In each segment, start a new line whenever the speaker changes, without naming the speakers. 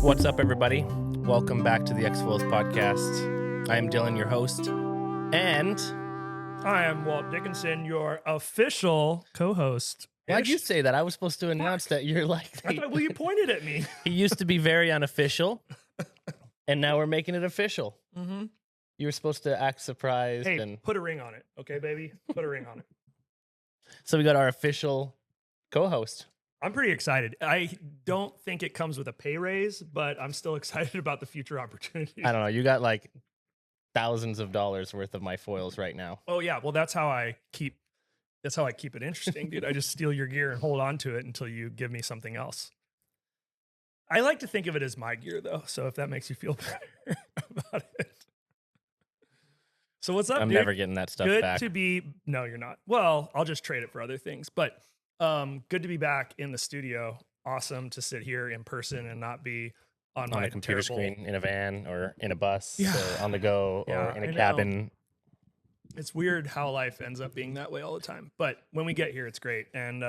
What's up, everybody? Welcome back to the XFoils podcast. I am Dylan, your host, and
I am Walt Dickinson, your official co-host.
why'd you say that? I was supposed to announce that you're like...
I thought, well, you pointed at me.
He used to be very unofficial, and now we're making it official.
Mm-hmm.
You were supposed to act surprised.
Hey,
and
put a ring on it, okay, baby? Put a ring on it.
so we got our official co-host.
I'm pretty excited. I don't think it comes with a pay raise, but I'm still excited about the future opportunities.
I don't know. You got like thousands of dollars worth of my foils right now.
Oh yeah, well that's how I keep it interesting, dude. I just steal your gear and hold on to it until you give me something else. I like to think of it as my gear though, so if that makes you feel better about it. So what's up,
I'm
dude?
never getting that stuff
Good
back.
to be. No, you're not. Well, I'll just trade it for other things. But good to be back in the studio. Awesome to sit here in person and not be on my
a computer
terrible
screen, in a van, or in a bus,
Yeah.
or on the go,
Yeah,
or in
I
a
know.
cabin.
It's weird how life ends up being that way all the time. But when we get here, it's great. And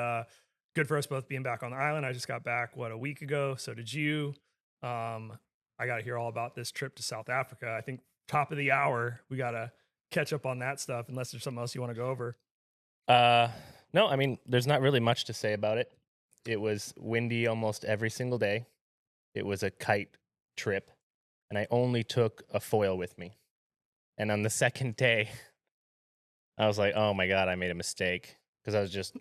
good for us both being back on the island. I just got back, a week ago. So did you. I got to hear all about this trip to South Africa. I think top of the hour, we got to catch up on that stuff, unless there's something else you want to go over.
No, I mean, there's not really much to say about it. It was windy almost every single day. It was a kite trip, and I only took a foil with me. And on the second day, I was like, oh my God, I made a mistake, because I was just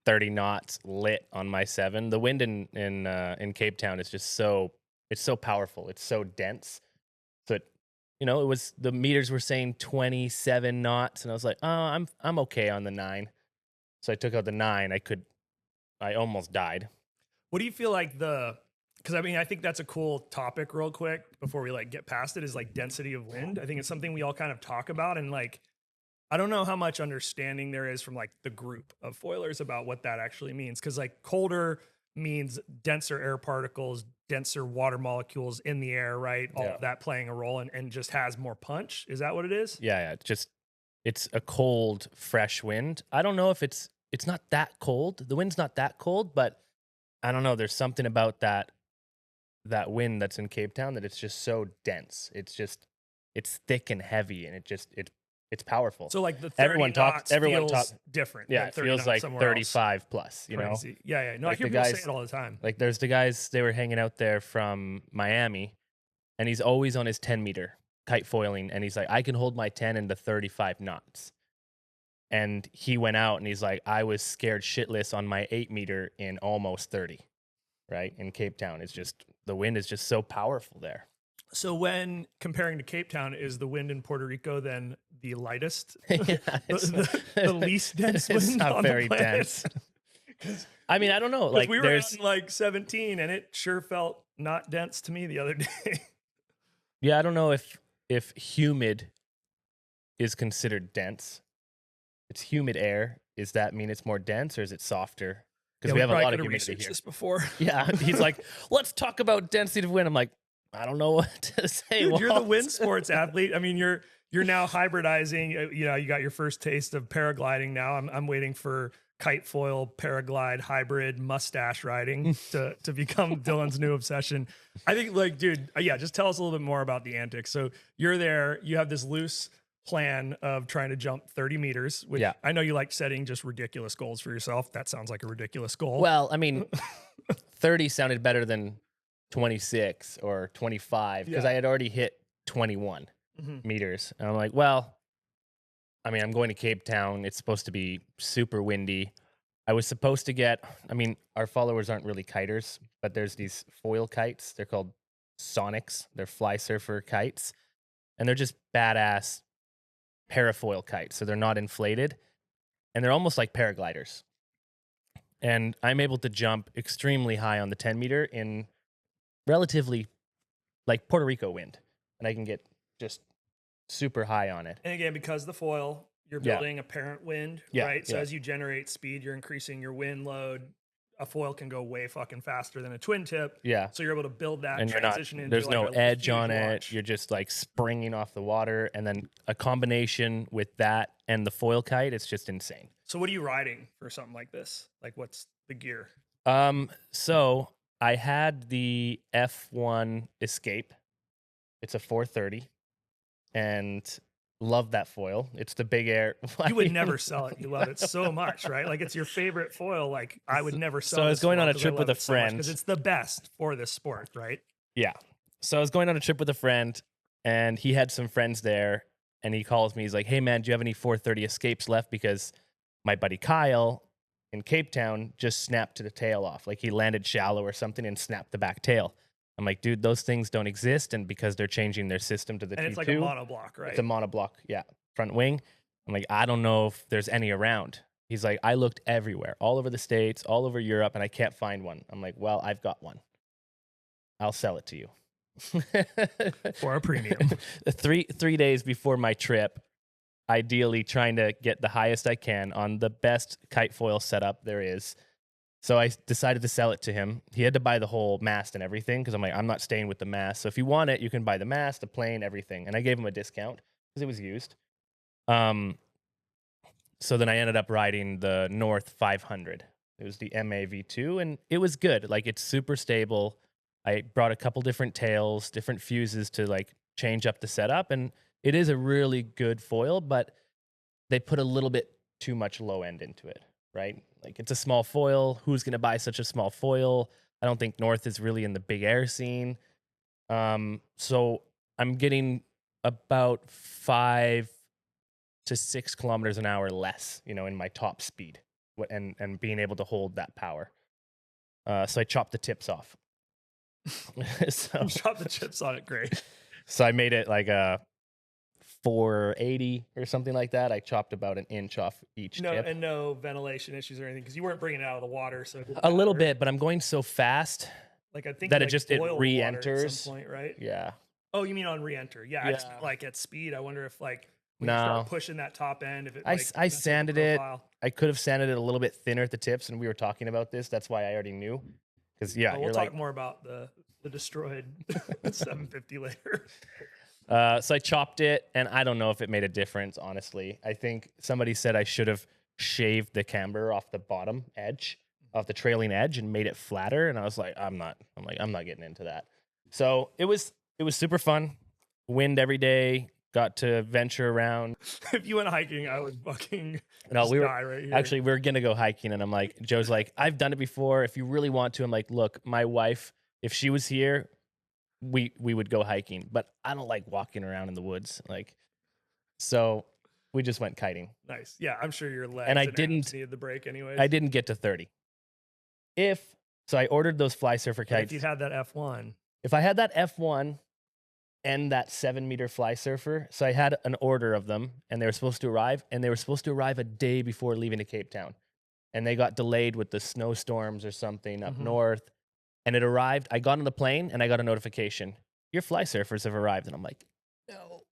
30 knots lit on my 7. The wind in Cape Town is just it's so powerful. It's so dense. So it was, the meters were saying 27 knots, and I was like, oh, I'm okay on the 9. So I took out the 9. I almost died.
What do you feel like because I mean, I think that's a cool topic real quick before we get past it, is density of wind. I think it's something we all kind of talk about. And I don't know how much understanding there is from the group of foilers about what that actually means. Cause colder means denser air particles, denser water molecules in the air, right? All of that playing a role and just has more punch. Is that what it is?
Yeah. It's a cold, fresh wind. I don't know if it's not that cold. The wind's not that cold, but I don't know. There's something about that wind that's in Cape Town that it's just so dense. It's thick and heavy, and it's powerful.
So the 30
everyone
knots
feels
feels different.
Yeah, it feels like 35
else.
plus,
Crazy.
know?
Yeah. No, I hear people say it all the time.
There's the guys, they were hanging out there from Miami, and he's always on his 10 meter kite foiling, and he's like, I can hold my 10 into 35 knots. And he went out and he's like, I was scared shitless on my 8 meter in almost 30, right? In Cape Town, the wind is just so powerful there.
So when comparing to Cape Town, is the wind in Puerto Rico then the lightest,
Yeah,
the least dense wind?
It's not
on
very
the planet?
dense. I mean, I don't know.
We were out in 17, and it sure felt not dense to me the other day.
Yeah, I don't know if humid is considered dense. It's humid air. Does that mean it's more dense, or is it softer? Because we have a lot of humidity here.
This before.
Yeah, he's like, let's talk about density of wind. I'm like, I don't know what to say.
Dude, you're the
Walt.
wind sports athlete. I mean, you're now hybridizing. You got your first taste of paragliding now. I'm waiting for kite-foil paraglide hybrid mustache riding to become Dylan's new obsession. I think, dude, just tell us a little bit more about the antics. So you're there. You have this loose plan of trying to jump 30 meters, which I know you like setting just ridiculous goals for yourself. That sounds like a ridiculous goal.
Well, I mean, 30 sounded better than 26 or 25 because I had already hit 21 meters. And I'm like, well, I mean, I'm going to Cape Town. It's supposed to be super windy. I was supposed to get, I mean, our followers aren't really kiters, but there's these foil kites. They're called Sonics. They're fly surfer kites. And they're just badass parafoil kites. So they're not inflated. And they're almost like paragliders. And I'm able to jump extremely high on the 10 meter in relatively Puerto Rico wind. And I can get just super high on it.
And again, because the foil, you're building apparent wind, right? So as you generate speed, you're increasing your wind load. A foil can go way fucking faster than a twin tip.
Yeah.
So you're able to build that
and
transition into
there's no edge on
launch.
it. You're just springing off the water. And then a combination with that and the foil kite, it's just insane.
So what are you riding for something like this? What's the gear?
So I had the F1 Escape. It's a 430, and love that foil. It's the big air.
You would never sell it. You love it so much, right? Like it's your favorite foil. Like I would never sell.
So I was going on a
because
trip with a
so
friend
because it's the best for this sport, right?
Yeah. So I was going on a trip with a friend, and he had some friends there, and he calls me. He's like, "Hey man, do you have any 430 Escapes left? Because my buddy Kyle in Cape Town just snapped the tail off. Like he landed shallow or something and snapped the back tail." I'm like, dude, those things don't exist, and because they're changing their system to the
and
T2,
it's like a monoblock, right?
it's a monoblock, yeah, front wing. I'm like, I don't know if there's any around. He's like, I looked everywhere, all over the States, all over Europe, and I can't find one. I'm like, well, I've got one. I'll sell it to you.
For a premium.
3 days before my trip, ideally trying to get the highest I can on the best kite foil setup there is. So I decided to sell it to him. He had to buy the whole mast and everything because I'm like, I'm not staying with the mast. So if you want it, you can buy the mast, the plane, everything. And I gave him a discount because it was used. So then I ended up riding the North 500. It was the MAV2, and it was good. Like it's super stable. I brought a couple different tails, different fuses to like change up the setup, and it is a really good foil, but they put a little bit too much low end into it, right? Like it's a small foil. Who's going to buy such a small foil? I don't think North is really in the big air scene. So I'm getting about 5 to 6 kilometers an hour less, in my top speed and being able to hold that power. So I chopped the tips off.
So chop the chips on it. Great.
So I made it like a 480 or something like that. I chopped about an inch off each tip.
And no ventilation issues or anything because you weren't bringing it out of the water. So
a little bit, but I'm going so fast
like I think
that
like
it re-enters
at some point, right?
Yeah.
Oh, you mean on re-enter? Yeah.
Yeah.
Like at speed, I wonder if like when you start pushing that top end, if it
I sanded it. I could have sanded it a little bit thinner at the tips, and we were talking about this. That's why I already knew. Because
we'll talk more about the destroyed 750 later.
So I chopped it, and I don't know if it made a difference, honestly. I think somebody said I should have shaved the camber off the bottom edge, off the trailing edge, and made it flatter. And I was like, I'm not getting into that. So it was super fun. Wind every day. Got to venture around.
If you went hiking, I would fucking
die
right here.
Actually, we were gonna go hiking, and I'm like, Joe's like, I've done it before. If you really want to, I'm like, look, my wife, if she was here, we would go hiking, but I don't like walking around in the woods. Like, so we just went kiting.
Nice. Yeah, I'm sure your legs
and I
didn't need the break anyways.
I didn't get to 30. So I ordered those fly surfer kites.
If you had that F1.
If I had that F1 and that 7-meter fly surfer, so I had an order of them, and they were supposed to arrive, a day before leaving to Cape Town, and they got delayed with the snowstorms or something up north. And it arrived. I got on the plane and I got a notification. Your fly surfers have arrived. And I'm like, no.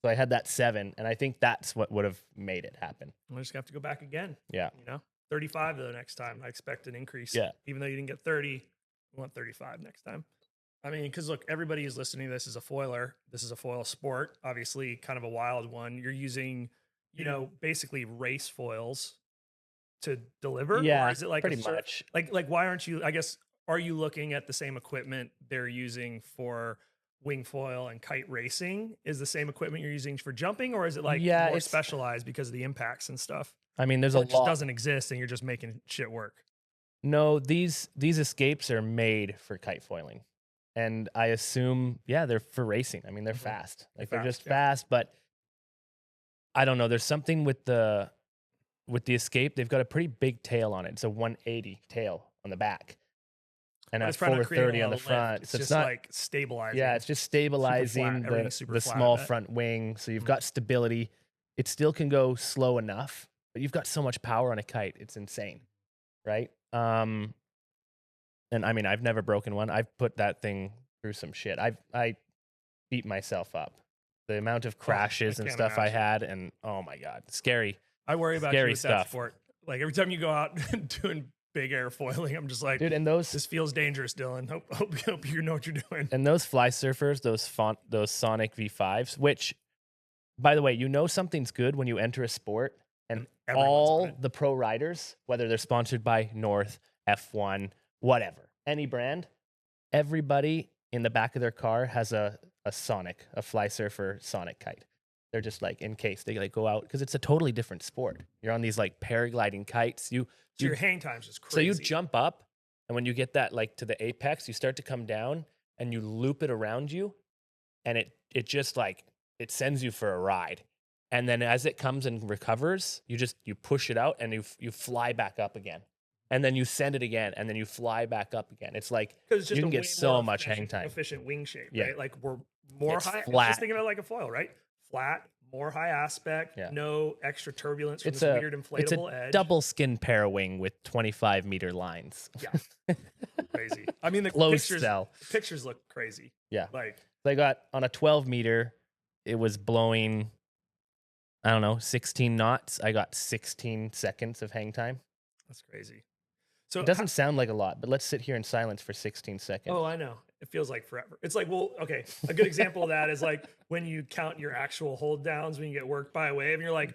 So I had that 7. And I think that's what would have made it happen.
We'll just have to go back again.
Yeah.
35 the next time. I expect an increase.
Yeah.
Even though you didn't get 30, we want 35 next time. I mean, because look, everybody who's listening to this is a foiler. This is a foil sport. Obviously, kind of a wild one. You're using, basically race foils to deliver.
Yeah.
Or is it like
pretty much.
Like why aren't you, I guess, are you looking at the same equipment they're using for wing foil and kite racing? Is the same equipment you're using for jumping, or is it like more specialized because of the impacts and stuff?
I mean, there's a lot. It
just doesn't exist, and you're just making shit work.
No, these escapes are made for kite foiling, and I assume, they're for racing. I mean, they're fast. Like they're just fast, but I don't know. There's something with the escape. They've got a pretty big tail on it. It's a 180 tail on the back. And a 430 on the front.
So it's not like stabilizing.
Yeah, it's just stabilizing the small front wing. So you've got stability. It still can go slow enough, but you've got so much power on a kite. It's insane, right? And I mean, I've never broken one. I've put that thing through some shit. I beat myself up. The amount of crashes and stuff I had, and oh my God, scary.
I worry about you with that sport. Like every time you go out doing big air foiling, I'm just like,
dude, and this
feels dangerous, Dylan. Hope you know what you're doing.
And those fly surfers, those Sonic V5s, which, by the way, something's good when you enter a sport and all the pro riders, whether they're sponsored by North, F1, whatever, any brand, everybody in the back of their car has a Sonic, a Fly Surfer Sonic kite. They're just like, in case they like go out, because it's a totally different sport. You're on these like paragliding kites.
So your hang time's just crazy.
So you jump up, and when you get that like to the apex, you start to come down and you loop it around you, and it just like, it sends you for a ride. And then as it comes and recovers, you push it out and you fly back up again. And then you send it again, and then you fly back up again. It's like, you can get so much hang time.
Efficient wing shape, right? Like we're more
it's
high.
Flat.
Just thinking of it like a foil, right? Flat, more high aspect, no extra turbulence from this weird inflatable edge.
Double skin parawing with 25-meter lines.
Yeah, crazy. I mean, the pictures look crazy.
Yeah,
like
they got on a 12-meter, it was blowing, I don't know, 16 knots. I got 16 seconds of hang time.
That's crazy. So
it doesn't sound like a lot, but let's sit here in silence for 16 seconds.
Oh, I know. It feels like forever. It's like, well, okay. A good example of that is like when you count your actual hold downs when you get worked by a wave, and you're like,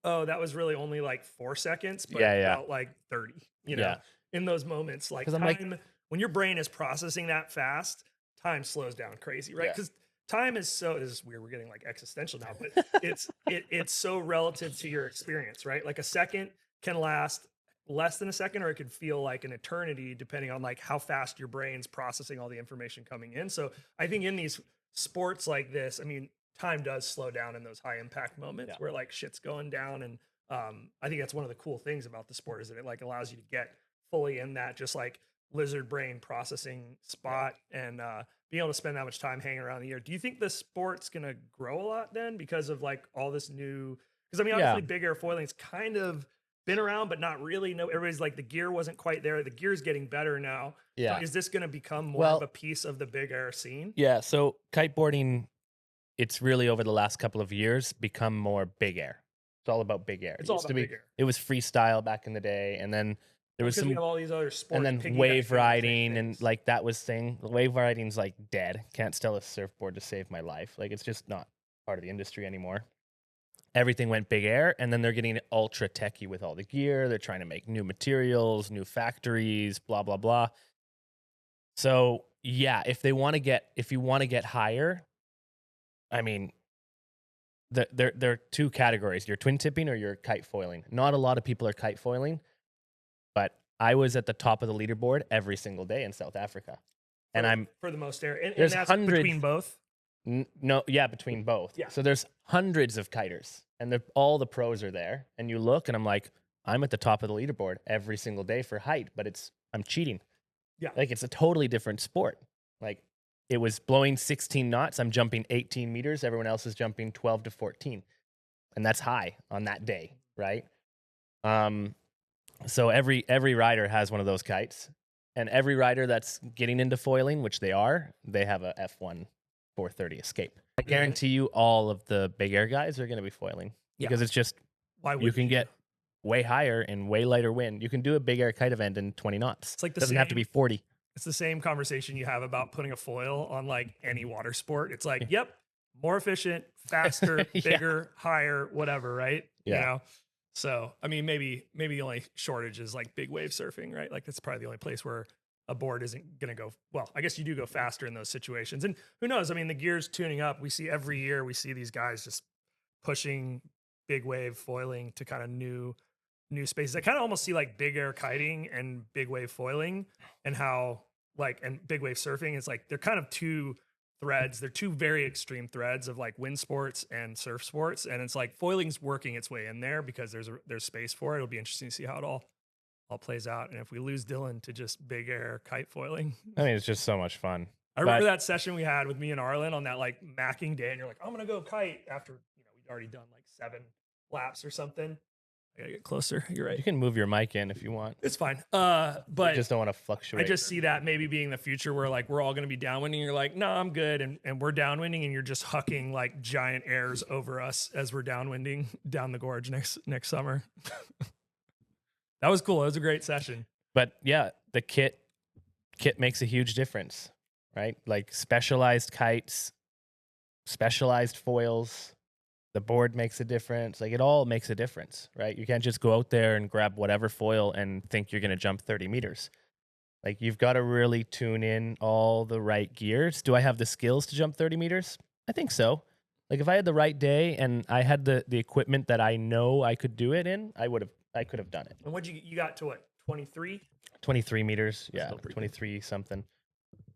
oh, that was really only like 4 seconds, but it felt like 30, you know, in those moments. Like time, when your brain is processing that fast, time slows down crazy, right? Because time is so, this is weird, we're getting like existential now, but it's so relative to your experience, right? Like a second can last less than a second, or it could feel like an eternity depending on like how fast your brain's processing all the information coming in. So I think in these sports like this, I mean, time does slow down in those high impact moments where like shit's going down. And I think that's one of the cool things about the sport is that it like allows you to get fully in that just like lizard brain processing spot and being able to spend that much time hanging around the year. Do you think the sport's going to grow a lot then because of like all this new, because I mean, obviously big air foiling's kind of been around, but not really. No, everybody's like, the gear wasn't quite there. The gear's getting better now.
Yeah.
So is this going to become more of a piece of the big air scene?
Yeah. So kiteboarding, it's really over the last couple of years become more big air. It's all about big air.
It's all about big air.
It was freestyle back in the day, and then there was some
all these other sports,
and then wave riding, and like that was thing. Wave riding's like dead. Can't steal a surfboard to save my life. Like it's just not part of the industry anymore. Everything went big air, and then they're getting ultra techie with all the gear. They're trying to make new materials, new factories, blah, blah, blah. So yeah, if you want to get higher, I mean, there are two categories. You're twin tipping or you're kite foiling. Not a lot of people are kite foiling, but I was at the top of the leaderboard every single day in South Africa. And
for the most air. And
there's
that's
hundreds,
between both?
Between both. Yeah. So there's hundreds of kiters, and all the pros are there. And you look, and I'm like, I'm at the top of the leaderboard every single day for height, but I'm cheating.
Yeah.
Like it's a totally different sport. Like it was blowing 16 knots. I'm jumping 18 meters. Everyone else is jumping 12 to 14. And that's high on that day, right? So every rider has one of those kites. And every rider that's getting into foiling, which they have a F1 430 Escape. I guarantee you all of the big air guys are going to be foiling because it's just, you can get way higher and way lighter wind. You can do a big air kite event in 20 knots.
It's like
it doesn't have to be 40.
It's the same conversation you have about putting a foil on like any water sport. It's like, yep, more efficient, faster, bigger, higher, whatever, right?
Yeah.
You know? So, I mean, maybe the only shortage is like big wave surfing, right? Like that's probably the only place where a board isn't going to go, well, I guess you do go faster in those situations. And who knows? I mean, the gear's tuning up. We see every year, these guys just pushing big wave foiling to kind of new spaces. I kind of almost see like big air kiting and big wave foiling and how and big wave surfing is like, they're kind of two threads. They're two very extreme threads of like wind sports and surf sports. And it's like foiling's working its way in there because there's space for it. It'll be interesting to see how it all plays out. And if we lose Dylan to just big air kite foiling,
I mean, it's just so much fun.
I remember that session we had with me and Arlen on that like macking day, and you're like, I'm gonna go kite after we'd already done like 7 laps or something. I gotta get closer. You're right.
You can move your mic in if you want.
It's fine. But
you just don't want to fluctuate.
I just see that maybe being the future where like we're all gonna be downwinding. You're like, no, I'm good, and we're downwinding, and you're just hucking like giant airs over us as we're downwinding down the gorge next summer. That was cool. It was a great session.
But yeah, the kit makes a huge difference, right? Like specialized kites, specialized foils, the board makes a difference. Like it all makes a difference, right? You can't just go out there and grab whatever foil and think you're going to jump 30 meters. Like you've got to really tune in all the right gears. Do I have the skills to jump 30 meters? I think so. Like if I had the right day and I had the equipment that I know I could do it in, I could have done it.
And what you got to what, 23?
23 meters. Yeah.
Still pretty
23 something.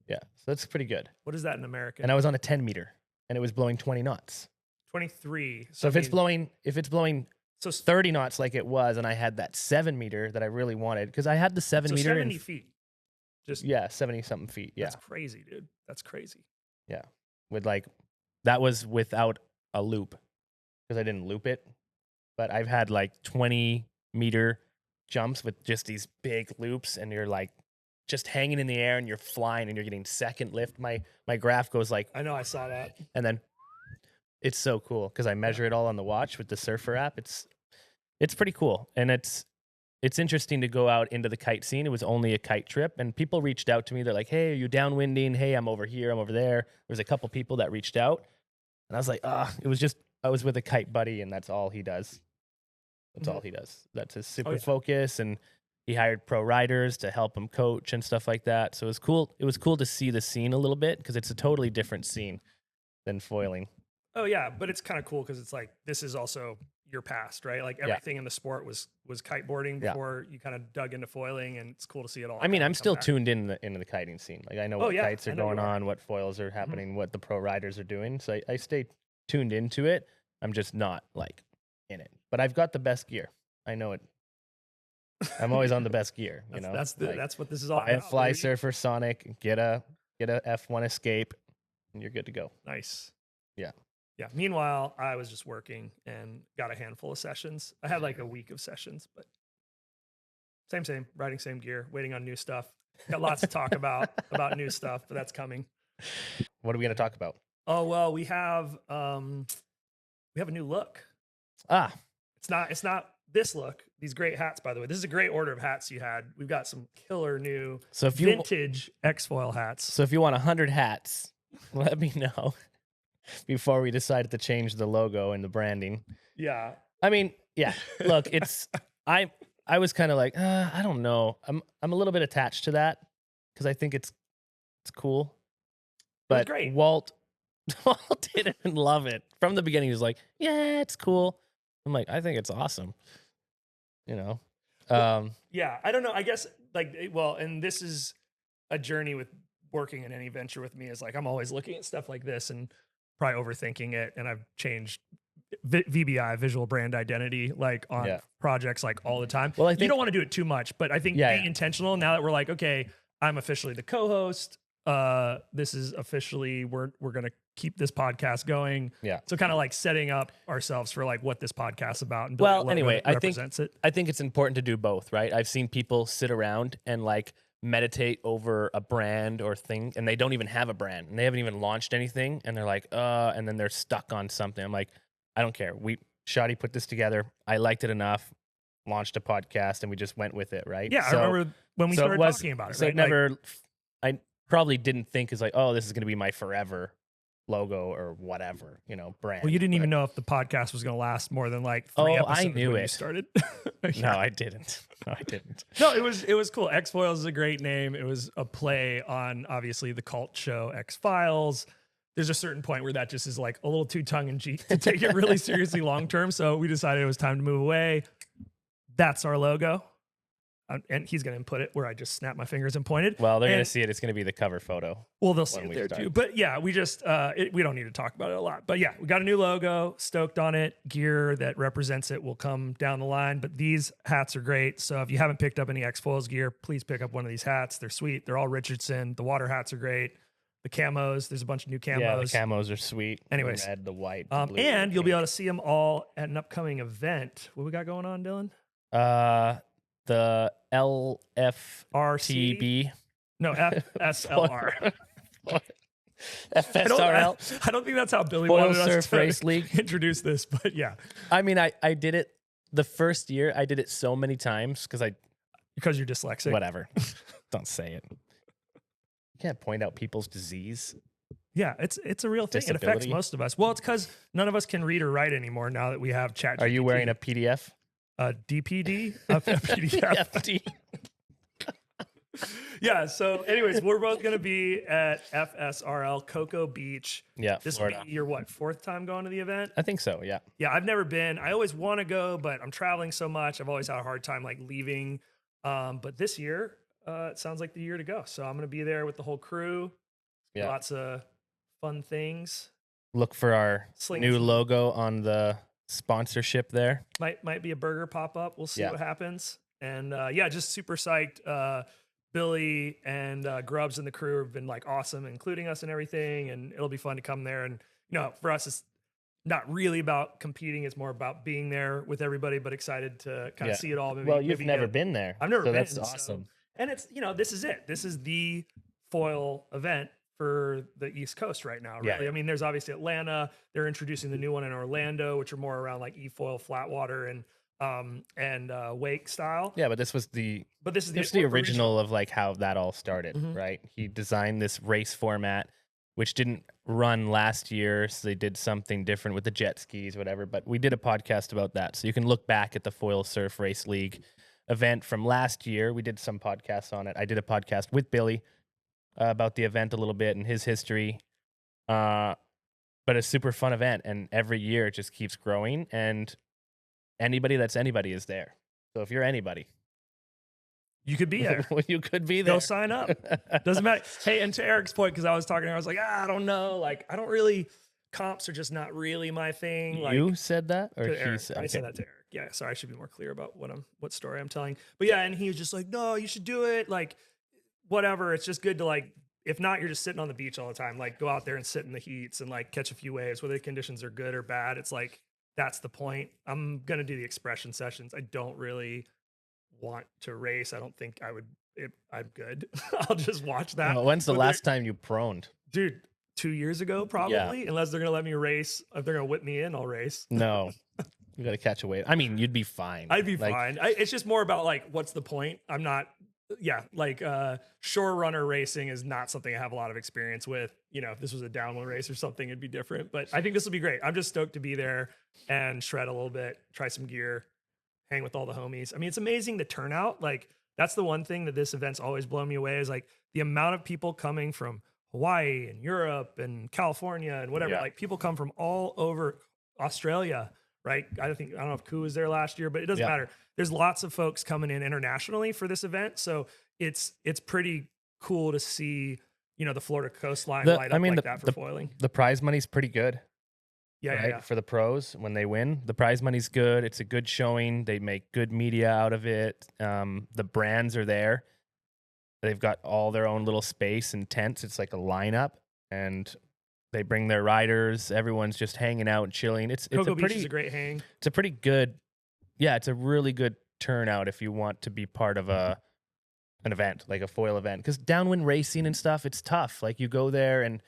Yeah. So that's pretty good.
What is that in American?
And I was on a 10 meter and it was blowing 20 knots.
23.
So if it's blowing so 30 knots like it was, and I had that 7 meter that I really wanted, because I had the 7 meter
70 feet. Just
70 something feet. Yeah.
That's crazy, dude. That's crazy.
Yeah. With like, that was without a loop because I didn't loop it. But I've had like 20 meter jumps with just these big loops, and you're like just hanging in the air and you're flying and you're getting second lift. My graph goes like,
I know, I saw that.
And then it's so cool because I measure it all on the watch with the Surfer app. It's pretty cool. And it's interesting to go out into the kite scene. It was only a kite trip, and people reached out to me. They're like, hey, are you downwinding? Hey, I'm over here. I'm over there. There's a couple people that reached out, and I was like, I was with a kite buddy, and that's all he does. That's all he does. That's his super focus, and he hired pro riders to help him coach and stuff like that. So it was cool. It was cool to see the scene a little bit because it's a totally different scene than foiling.
Oh yeah, but it's kind of cool because it's like this is also your past, right? Like everything in the sport was kiteboarding before you kind of dug into foiling, and it's cool to see it all.
I mean, I'm still tuned in the kiting scene. Like I know what kites are going on, what foils are happening, what the pro riders are doing. So I stay tuned into it. I'm just not like in it. But I've got the best gear. I know it. I'm always on the best gear. You know,
that's what this is all
about. Buy a Fly Surfer Sonic, get a F1 Escape, and you're good to go.
Nice.
Yeah.
Yeah. Meanwhile, I was just working and got a handful of sessions. I had like a week of sessions, but same, riding same gear, waiting on new stuff. Got lots to talk about new stuff, but that's coming.
What are we going to talk about?
Oh, well, we have a new look. It's not this look. These great hats, by the way. This is a great order of hats you had. We've got some killer new vintage XFoil hats.
So if you want 100 hats, let me know. Before we decided to change the logo and the branding.
Yeah.
I mean, yeah. Look, I was kind of like, I don't know. I'm a little bit attached to that because I think it's cool. But
great.
Walt didn't love it. From the beginning, he was like, yeah, it's cool. I'm like, I think it's awesome. You know?
Yeah, I don't know. I guess and this is a journey with working in any venture with me is like, I'm always looking at stuff like this and probably overthinking it, and I've changed VBI, visual brand identity, like on projects like all the time. Well, I think you don't want to do it too much, but I think being intentional now that we're like, okay, I'm officially the co-host. This is officially we're gonna keep this podcast going. Yeah. So kind of like setting up ourselves for like what this podcast's about. And
well, anyway, I think it's important to do both, right? I've seen people sit around and like meditate over a brand or thing, and they don't even have a brand and they haven't even launched anything, and they're like, and then they're stuck on something. I'm like, I don't care. Shoddy put this together. I liked it enough, launched a podcast, and we just went with it, right?
Yeah, I remember when we started talking about it.
So
right?
I probably didn't think is like, oh, this is going to be my forever logo or whatever, brand.
Well, you didn't even know if the podcast was going to last more than like 3 episodes.
I knew
when
it.
You started.
No, I didn't.
No, it was cool. XFoils is a great name. It was a play on obviously the cult show XFiles. There's a certain point where that just is like a little too tongue in cheek to take it really seriously long term. So we decided it was time to move away. That's our logo. And he's going to input it where I just snapped my fingers and pointed.
Well, they're going to see it. It's going to be the cover photo.
Well, they'll see it there too. But yeah, we just, we don't need to talk about it a lot. But yeah, we got a new logo, stoked on it. Gear that represents it will come down the line. But these hats are great. So if you haven't picked up any XFoils gear, please pick up one of these hats. They're sweet. They're all Richardson. The water hats are great. The camos, there's a bunch of new camos.
Yeah, the camos are sweet.
Anyways.
The red, the white, the blue,
and you'll be able to see them all at an upcoming event. What we got going on, Dylan?
The LFTB.
No, FSLR.
FSRL.
I don't think that's how Billy
Foil
wanted us
Surf
to
Race League.
Introduce this, but yeah.
I mean, I did it the first year. I did it so many times
because you're dyslexic.
Whatever. Don't say it. You can't point out people's disease.
Yeah, it's a real thing. Disability. It affects most of us. Well, it's because none of us can read or write anymore now that we have ChatGPT.
Are you wearing a PDF?
DPD? A PDF. Yeah. So, anyways, we're both going to be at FSRL Cocoa Beach.
Yeah,
This will be your fourth time going to the event?
I think so. Yeah.
Yeah, I've never been. I always want to go, but I'm traveling so much. I've always had a hard time like leaving. But this year, it sounds like the year to go. So I'm going to be there with the whole crew.
Yeah.
Lots of fun things.
Look for our new logo on the sponsorship there.
Might be a burger pop up. We'll see what happens. And yeah, just super psyched. Billy and Grubbs and the crew have been like awesome, including us and everything. And it'll be fun to come there. And for us, it's not really about competing. It's more about being there with everybody, but excited to kind of see it all.
You've never been there.
I've never been.
That's awesome.
And it's, this is it. This is the foil event for the East Coast right now, really.
Yeah.
I mean, there's obviously Atlanta. They're introducing the new one in Orlando, which are more around like e-foil, flat water, and wake style.
Yeah, but this is the original of like how that all started, right? He designed this race format, which didn't run last year, so they did something different with the jet skis, whatever. But we did a podcast about that, so you can look back at the Foil Surf Race League event from last year. We did some podcasts on it. I did a podcast with Billy about the event a little bit and his history. But a super fun event, and every year it just keeps growing, and anybody that's anybody is there. So if you're anybody,
you could be there.
You could be there.
Go sign up. Doesn't matter. Hey, and to Eric's point, because I was talking to her, I was like, I don't know. Like, I don't really, comps are just not really my thing. Like,
you said that? Or
Eric.
said,
I said that to Eric. Yeah, sorry, I should be more clear about what story I'm telling. But yeah, and he was just like, no, you should do it. Like, whatever. It's just good to like, if not, you're just sitting on the beach all the time. Like, go out there and sit in the heats and like catch a few waves, whether the conditions are good or bad. It's like, that's the point. I'm going to do the expression sessions. I don't really want to race. I don't think I would. I'm good. I'll just watch that.
Well, when's the last time you proned?
Dude, 2 years ago, probably. Yeah. Unless they're going to let me race. If they're going to whip me in, I'll race.
No. You got to catch a wave. I mean, you'd be fine.
I'd be fine. It's just more about like, what's the point? I'm not, shore runner racing is not something I have a lot of experience with. If this was a downwind race or something, it'd be different. But I think this will be great. I'm just stoked to be there and shred a little bit, try some gear, hang with all the homies. I mean, it's amazing the turnout. Like, that's the one thing that this event's always blown me away is like the amount of people coming from Hawaii and Europe and California and whatever. Yeah. Like, people come from all over Australia, right? I don't know if Koo was there last year, but it doesn't matter. There's lots of folks coming in internationally for this event. So it's pretty cool to see, the Florida coastline light up like that for foiling.
The prize money's pretty good.
Yeah,
right? Yeah. For the pros, when they win, the prize money's good. It's a good showing. They make good media out of it. The brands are there. They've got all their own little space and tents. It's like a lineup, and they bring their riders. Everyone's just hanging out and chilling.
Cocoa Beach is a great hang.
It's a pretty good. Yeah, it's a really good turnout if you want to be part of an event, like a foil event. Because downwind racing and stuff, it's tough. Like, you go there and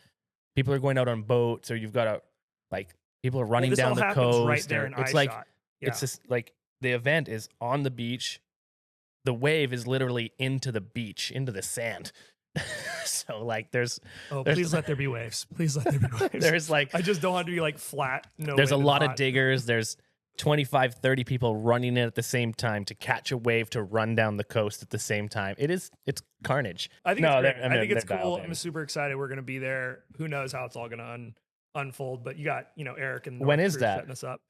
people are going out on boats, or you've got to, like, people are running down the coast.
Right there in
it's like, it's just like the event is on the beach. The wave is literally into the beach, into the sand. So like there's
please let there be waves. Please let there be waves.
There's like,
I just don't want to be like flat. No,
there's a lot of diggers. There's 25, 30 people running in at the same time to catch a wave to run down the coast at the same time. It's carnage.
I think it's cool. I'm super excited. We're going to be there. Who knows how it's all going to unfold, but you got, Eric and
when is that
setting us up?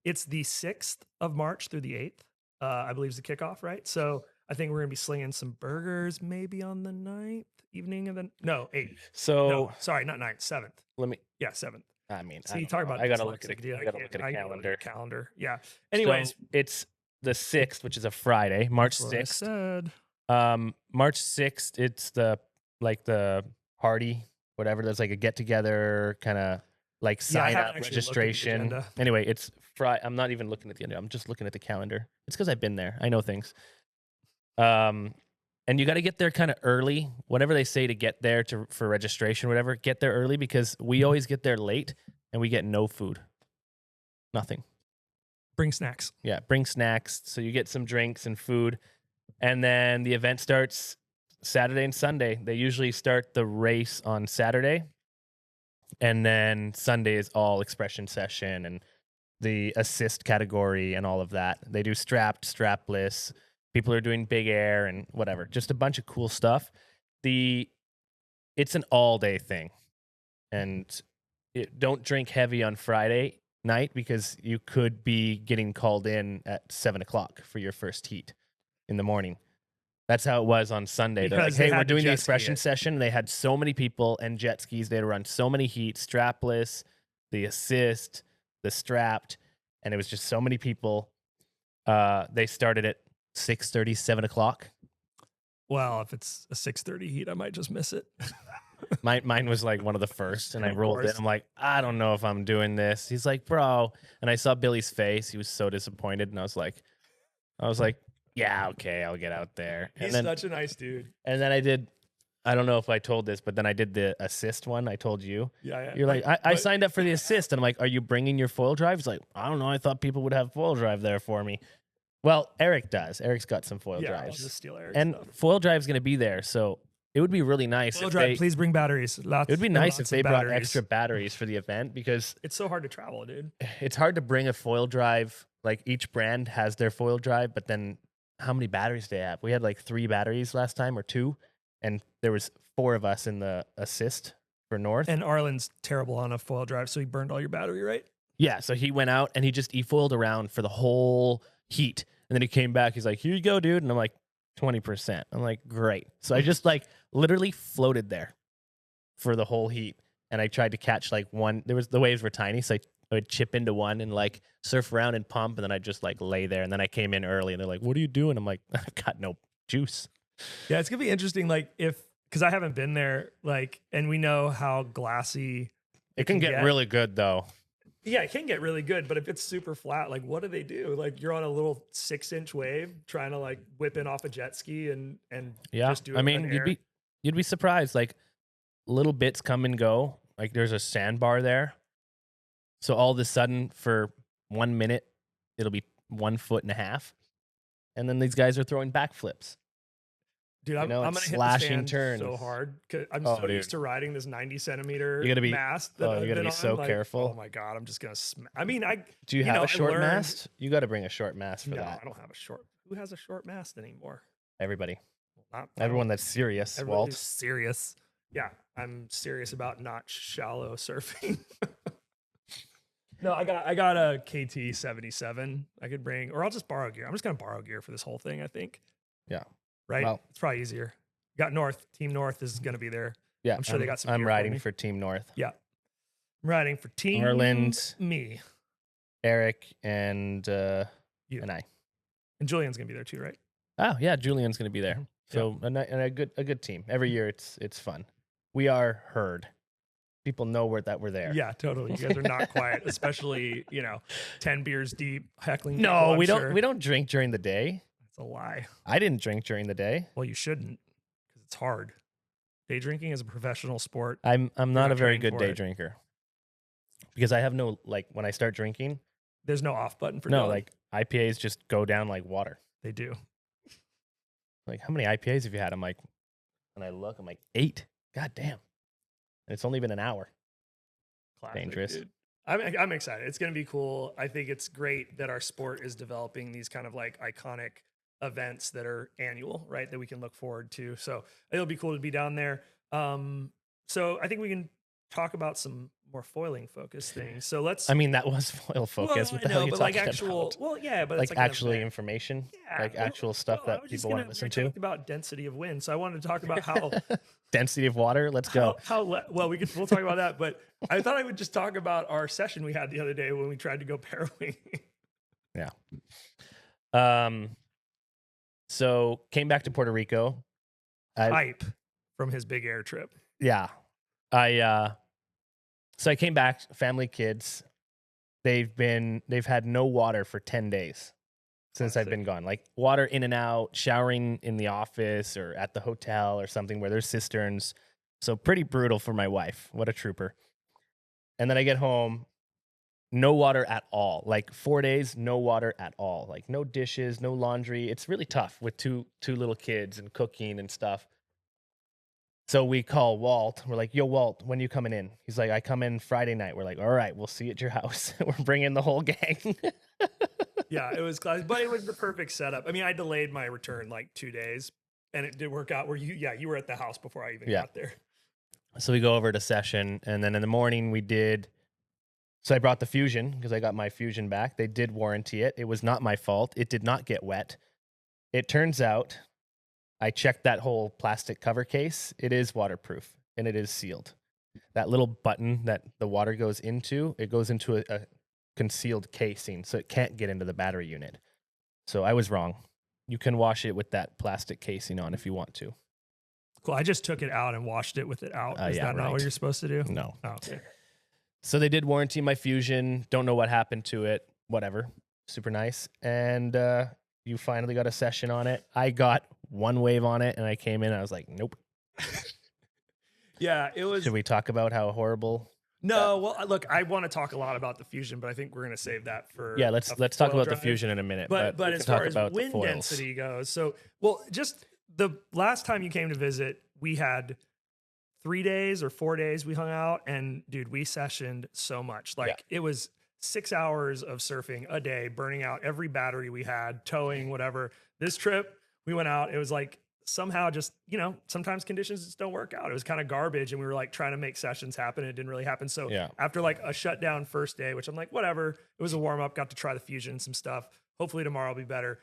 It's the 6th of March through the 8th. I believe is the kickoff, right? So I think we're going to be slinging some burgers maybe on the 9th evening of 8th.
So
no, sorry, not 9th, 7th. 7th.
I mean,
so you talk about
I gotta look at a
calendar. Yeah. Anyways,
so it's the 6th, which is a Friday, March 6th. March 6th, it's the party, whatever. There's like a get together kind of like sign up registration. Anyway, it's Friday. I'm not even looking at the agenda. I'm just looking at the calendar. It's because I've been there. I know things. And you got to get there kind of early. Whatever they say to get there for registration, whatever, get there early, because we always get there late and we get no food. Nothing.
Bring snacks.
Yeah, bring snacks. So you get some drinks and food. And then the event starts Saturday and Sunday. They usually start the race on Saturday. And then Sunday is all expression session and the assist category and all of that. They do strapped, strapless. People are doing big air and whatever. Just a bunch of cool stuff. it's an all day thing, and don't drink heavy on Friday night because you could be getting called in at 7:00 for your first heat in the morning. That's how it was on Sunday. They're like,
Because they
hey, we're
had to
doing the
jet ski
expression
it.
session. They had so many people and jet skis. They had to run so many heats, strapless, the assist, the strapped, and it was just so many people. They started at 6:30, 7:00.
Well, if it's a 6:30 heat, I might just miss it.
Mine was like one of the first, and I
Of
rolled in.
course.
I'm like, I don't know if I'm doing this. He's like, bro, and I saw Billy's face. He was so disappointed, and I was like, yeah, okay, I'll get out there.
He's such a nice dude.
And then I don't know if I told this, but then I did the assist one. I told you.
Yeah.
You're like, I signed up for the assist, and I'm like, are you bringing your foil drive? He's like, I don't know. I thought people would have foil drive there for me. Well, Eric does. Eric's got some foil
I'll
drives,
just steal Eric's
and
stuff.
foil drive's going to be there, so it would be really nice.
Foil drive, please bring batteries.
It would be nice if they brought extra batteries for the event, because
it's so hard to travel, dude.
it's hard to bring a foil drive. Like, each brand has their foil drive, but then how many batteries do they have? We had like 3 batteries last time, or 2, and there was 4 of us in the assist for North.
And Arlen's terrible on a foil drive, so he burned all your battery, right?
Yeah, so he went out and he just e-foiled around for the whole heat, and then he came back. He's like, "Here you go, dude," and I'm like, 20%. I'm like, great. So I just like literally floated there for the whole heat, and I tried to catch like one. The waves were tiny, so I would chip into one and like surf around and pump, and then I'd just like lay there. And then I came in early, and they're like, "What are you doing?" I'm like, "I've got no juice."
Yeah, it's gonna be interesting. Like, because I haven't been there, like, and we know how glassy
It can get really good though.
Yeah, it can get really good, but if it's super flat, like, what do they do? Like, you're on a little 6-inch wave trying to like whip in off a jet ski and just do it.
I mean, you'd be surprised. Like, little bits come and go. Like, there's a sandbar there, so all of a sudden for 1 minute it'll be 1.5 feet, and then these guys are throwing backflips.
Dude, I'm gonna hit the stand so hard because I'm so used to riding this 90-centimeter mast.
You gotta be so careful.
Oh my god, I'm just gonna. I mean,
do you have a short mast? You got to bring a short mast for that.
No, I don't have a short. Who has a short mast anymore?
Everybody.
Not
everyone that's serious. Walt.
Serious. Yeah, I'm serious about not shallow surfing. No, I got a KT 77 I could bring, or I'll just borrow gear. I'm just gonna borrow gear for this whole thing, I think.
Yeah.
Right? Well, it's probably easier. Got North. Team North is going to be there.
Yeah.
I'm sure they got some.
I'm riding for Team North.
Yeah. I'm riding for Team
Arland,
me,
Eric, and
you
and I.
And Julian's going to be there too, right?
Oh, yeah. Julian's going to be there. So a good team. Every year it's fun. We are heard. People know that we're there.
Yeah, totally. You guys are not quiet, especially, 10 beers deep, heckling.
No, we don't drink during the day.
It's a lie.
I didn't drink during the day.
Well, you shouldn't, because it's hard. Day drinking is a professional sport.
I'm not a very good day drinker, because I have no, like, when I start drinking,
there's no off button for
like IPAs just go down like water.
They do.
Like, how many IPAs have you had? I'm like, when I look, I'm like 8. God damn. And it's only been an hour.
Classic,
dangerous.
Dude. I'm excited. It's going to be cool. I think it's great that our sport is developing these kind of like iconic events that are annual, right? That we can look forward to. So it'll be cool to be down there. So I think we can talk about some more foiling focused things. So let's.
I mean, that was foil focus. What the hell are you talking about?
Well, yeah, but
like actually information, like actual stuff that people want to listen to.
About density of wind. So I wanted to talk about how
density of water. Let's go.
Well, we'll talk about that. But I thought I would just talk about our session we had the other day when we tried to go parawing.
Yeah. So came back to Puerto Rico.
Hype from his big air trip.
Yeah. So I came back, family, kids. They've had no water for 10 days since I've been gone. Like, water in and out, showering in the office or at the hotel or something where there's cisterns. So pretty brutal for my wife. What a trooper. And then I get home, no water at all. Like 4 days, no water at all. Like no dishes, no laundry. It's really tough with two little kids and cooking and stuff. So we call Walt. We're like, yo, Walt, when are you coming in? He's like, I come in Friday night. We're like, all right, we'll see you at your house. We're bringing the whole gang.
Yeah, it was classic, but it was the perfect setup. I mean, I delayed my return like 2 days And it did work out where you were at the house before I even got there.
So we go over to session, and then in the morning so I brought the Fusion because I got my Fusion back. They did warranty it. It was not my fault. It did not get wet. It turns out I checked that whole plastic cover case. It is waterproof and it is sealed. That little button that the water goes into, it goes into a concealed casing, so it can't get into the battery unit. So I was wrong. You can wash it with that plastic casing on if you want to.
Cool. I just took it out and washed it with it out. Is that not what you're supposed to do?
No.
Oh, okay.
So they did warranty my Fusion. Don't know what happened to it. Whatever. Super nice. And you finally got a session on it. I got one wave on it, and I came in and I was like, nope.
Yeah, it was.
Should we talk about how horrible?
No, well, look, I want to talk a lot about the Fusion, but I think we're going to save that for.
Yeah, let's talk about the Fusion in a minute.
But as far as wind density goes, so just the last time you came to visit, we had 3 days or 4 days we hung out, and dude, we sessioned so much. Like it was 6 hours of surfing a day, burning out every battery we had, towing, whatever. This trip, we went out. It was like somehow just, sometimes conditions just don't work out. It was kind of garbage, and we were like trying to make sessions happen. And it didn't really happen. So after like a shutdown first day, which I'm like, whatever, it was a warm up, got to try the Fusion, some stuff. Hopefully tomorrow will be better.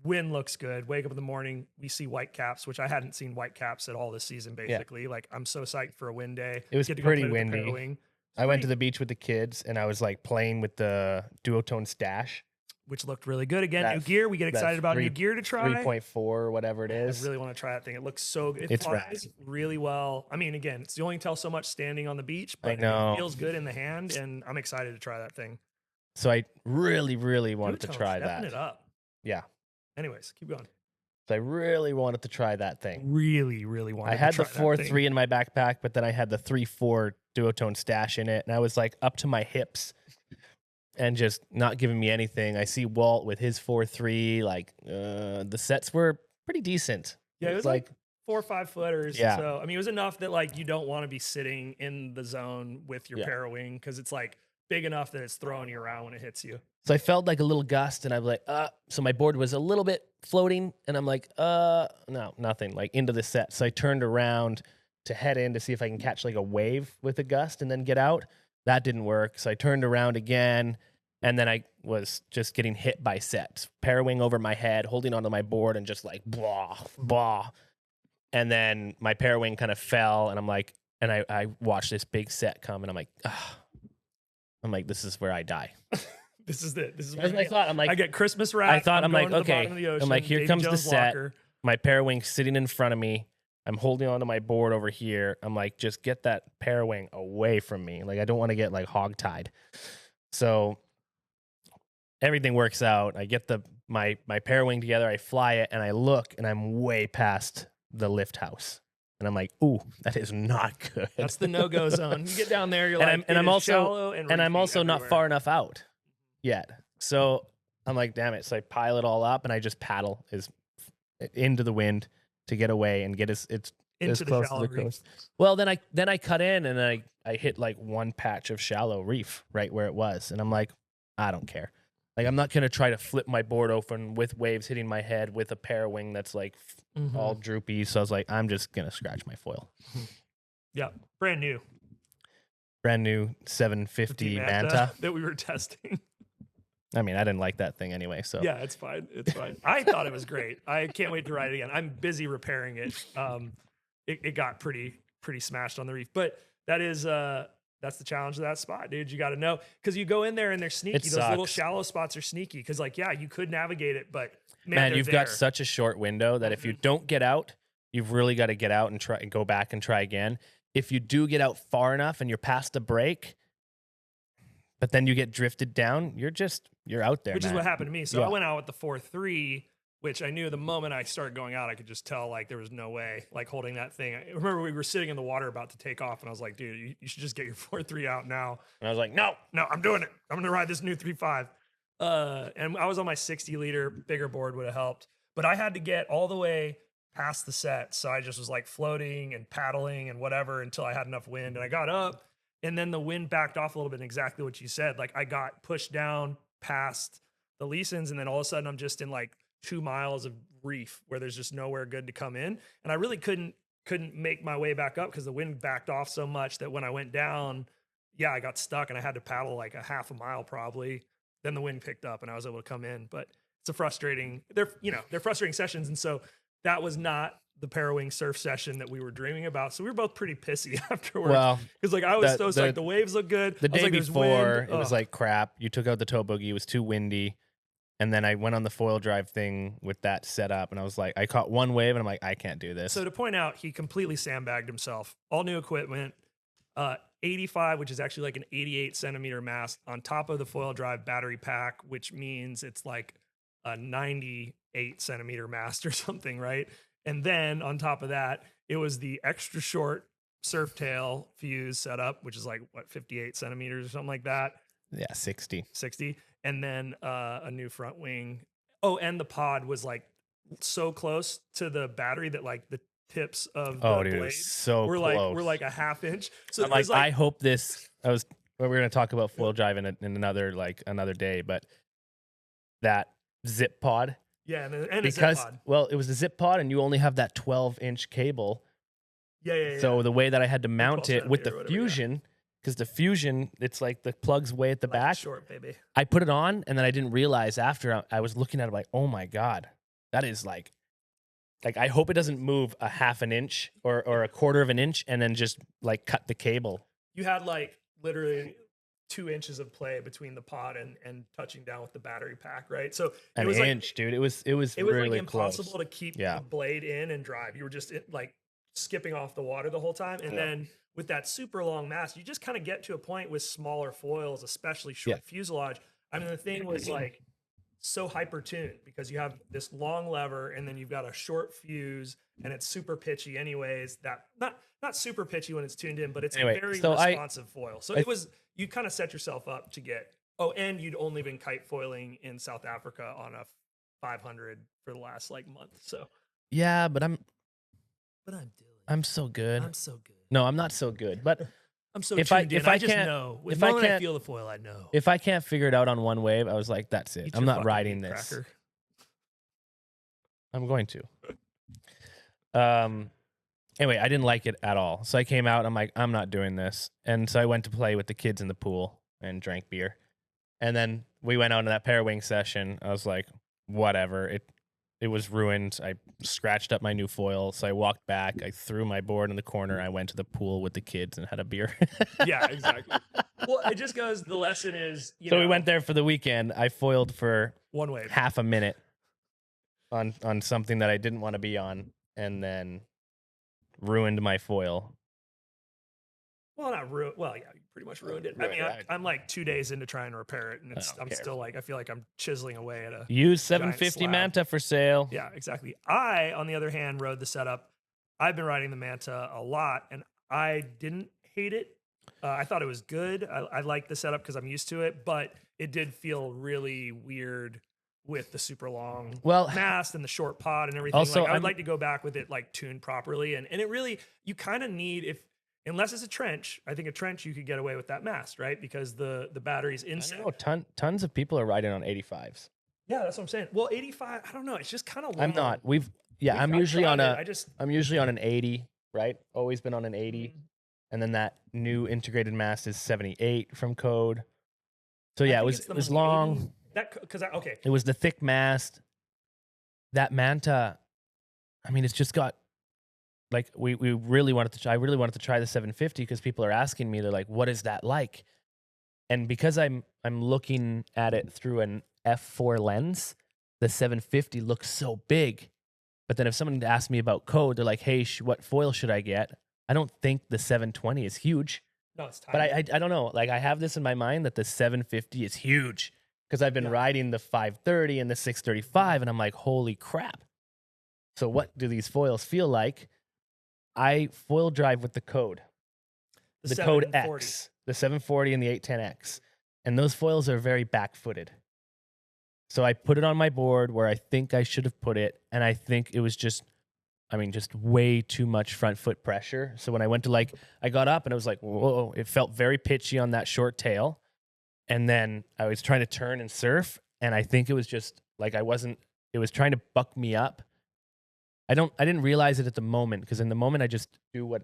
Wind looks good. Wake up in the morning, we see white caps, which I hadn't seen white caps at all this season, basically. Like I'm so psyched for a wind day.
It was pretty windy. I went to the beach with the kids, and I was like playing with the duotone stash,
which looked really good. Again, new gear. We get excited about new gear to try.
3.4 or whatever it is.
I really want to try that thing. It looks so good. It flies really well. I mean, again, it's you only tell so much standing on the beach, but it feels good in the hand, and I'm excited to try that thing.
So I really, really wanted to try that.
It up.
Yeah.
Anyways, keep going.
So I really wanted to try that thing.
Really, really wanted
to try that thing. I had the 4.3 in my backpack, but then I had the 3.4 duotone stash in it, and I was like up to my hips and just not giving me anything. I see Walt with his 4.3, like the sets were pretty decent.
Yeah, it was like 4 or 5 footers.
Yeah.
So I mean, it was enough that like you don't want to be sitting in the zone with your Parawing because it's like big enough that it's throwing you around when it hits you.
So I felt like a little gust, and I was like, so my board was a little bit floating, and I'm like, no, nothing, like into the set. So I turned around to head in to see if I can catch like a wave with a gust and then get out. That didn't work. So I turned around again, and then I was just getting hit by sets, Parawing over my head, holding onto my board, and just like, blah, blah. And then my Parawing kind of fell, and I'm like, and I watched this big set come, and I'm like, I'm like, this is where I die.
This is it. This is
what I thought. I'm like,
I get Christmas wrap.
I thought, I'm like, okay. I'm like, here comes the set.
Locker.
My Parawing sitting in front of me. I'm holding onto my board over here. I'm like, just get that Parawing away from me. Like, I don't want to get like hog-tied. So everything works out. I get my Parawing together. I fly it, and I look, and I'm way past the lift house. And I'm like, ooh, that is not good.
That's the no-go zone. You get down there, you're
and
like,
I'm also
shallow and
I'm also
everywhere.
not far enough out yet. So I'm like, damn it. So I pile it all up, and I just paddle into the wind to get away and get as close to the coast. Well, then I cut in, and I hit like one patch of shallow reef right where it was. And I'm like, I don't care. Like, I'm not going to try to flip my board open with waves hitting my head with a Parawing that's like all droopy. So I was like, I'm just going to scratch my foil.
Yeah. Brand new
750 Manta
that we were testing.
I mean, I didn't like that thing anyway. So
yeah, it's fine. It's fine. I thought it was great. I can't wait to ride it again. I'm busy repairing it. It got pretty smashed on the reef, but that's the challenge of that spot, dude. You got to know, because you go in there and they're sneaky. Those little shallow spots are sneaky because, like, yeah, you could navigate it, but man
you've got such a short window that if you don't get out, you've really got to get out and try and go back and try again. If you do get out far enough and you're past the break, but then you get drifted down, you're out there.
Which is what happened to me. So I went out with the 4.3. Which I knew the moment I started going out, I could just tell, like, there was no way, like, holding that thing. I remember we were sitting in the water about to take off, and I was like, dude, you should just get your 4.3 out now.
And I was like, no,
I'm doing it. I'm going to ride this new 3.5. And I was on my 60-liter, bigger board would have helped. But I had to get all the way past the set. So I just was, like, floating and paddling and whatever until I had enough wind. And I got up, and then the wind backed off a little bit, and exactly what you said. Like, I got pushed down past the Leesons, and then all of a sudden I'm just in, like, 2 miles of reef where there's just nowhere good to come in. And I really couldn't make my way back up because the wind backed off so much that when I went down, yeah, I got stuck and I had to paddle like a half a mile probably. Then the wind picked up and I was able to come in. But it's a frustrating, they're frustrating sessions. And so that was not the Parawing surf session that we were dreaming about. So we were both pretty pissy afterwards.
Well,
because like I was like the waves look good.
The day
like,
before, it was like crap. You took out the tow boogie. It was too windy. And then I went on the foil drive thing with that set up. And I was like, I caught one wave and I'm like, I can't do this.
So to point out, he completely sandbagged himself. All new equipment, 85, which is actually like an 88 centimeter mast on top of the foil drive battery pack, which means it's like a 98 centimeter mast or something, right? And then on top of that, it was the extra short surf tail fuse setup, which is like, what, 58 centimeters or something like that?
Yeah, 60.
And then a new front wing. Oh, and the pod was like so close to the battery that like the tips of the blades were like a half inch. So
I'm like, I hope this. We're going to talk about foil drive in another day, but that zip pod.
Yeah, and
because,
a zip pod.
Well, it was a zip pod, and you only have that 12-inch cable.
Yeah.
So the way that I had to mount it with the Fusion, because the Fusion, it's like the plug's way at the back.
Short, baby.
I put it on, and then I didn't realize after I was looking at it like, oh my God, that is like I hope it doesn't move a half an inch or a quarter of an inch and then just like cut the cable.
You had like literally 2 inches of play between the pod and touching down with the battery pack, right? So
it was inch, dude. It was really
like impossible
close
to keep the blade in and drive. You were just like skipping off the water the whole time. And then with that super long mast, you just kind of get to a point with smaller foils, especially short fuselage. I mean, the thing was like so hyper tuned because you have this long lever and then you've got a short fuse and it's super pitchy anyways. That not super pitchy when it's tuned in, but it's a very responsive foil. So you kind of set yourself up to get, and you'd only been kite foiling in South Africa on a 500 for the last like month. So
yeah, but I'm
Dylan.
I'm so good.
I'm so good.
No, I'm not so good. But
I'm so tuned in. I just know. If I feel the foil, I know.
If I can't figure it out on one wave, I was like, that's it. I'm not riding this.
Cracker.
I'm going to. Anyway, I didn't like it at all. So I came out. I'm like, I'm not doing this. And so I went to play with the kids in the pool and drank beer. And then we went out to that Parawing session. I was like, whatever. It was ruined. I scratched up my new foil. So I walked back. I threw my board in the corner. I went to the pool with the kids and had a beer.
Yeah, exactly. Well, it just goes, the lesson is,
we went there for the weekend. I foiled for
one wave,
half a minute on something that I didn't want to be on, and then ruined my foil.
Well, not ruined. Well, yeah, you pretty much ruined it. I mean, I'm like 2 days into trying to repair it, and I'm still like, I feel like I'm chiseling away at a
use 750 Manta for sale.
Yeah, exactly. I, on the other hand, rode the setup. I've been riding the Manta a lot, and I didn't hate it. I thought it was good. I like the setup because I'm used to it, but it did feel really weird with the super long mast and the short pod and everything. Also, I'd like to go back with it like tuned properly, and it really, you kind of need, unless it's a trench, I think a trench you could get away with that mast, right? Because the battery's inside.
Tons of people are riding on 85s.
Yeah, that's what I'm saying. Well, 85, I don't know. It's just kind of long.
I'm not. I'm usually on an 80, right? Always been on an 80. And then that new integrated mast is 78 from Code. So yeah, it was long. It was the thick mast. That Manta, I mean, it's just got like I really wanted to try the 750 because people are asking me, they're like, what is that like? And because I'm looking at it through an F4 lens, the 750 looks so big. But then if someone asks me about Code, they're like, hey, what foil should I get? I don't think the 720 is huge.
No, it's tiny.
But I don't know. Like, I have this in my mind that the 750 is huge because I've been riding the 530 and the 635, and I'm like, holy crap. So what do these foils feel like? I foil drive with the Code. The Code X, the 740 and the 810X. And those foils are very back-footed. So I put it on my board where I think I should have put it, and I think it was just way too much front foot pressure. So when I went to I got up and I was like, whoa, it felt very pitchy on that short tail. And then I was trying to turn and surf. And I think it was just like, it was trying to buck me up. I didn't realize it at the moment, because in the moment I just do what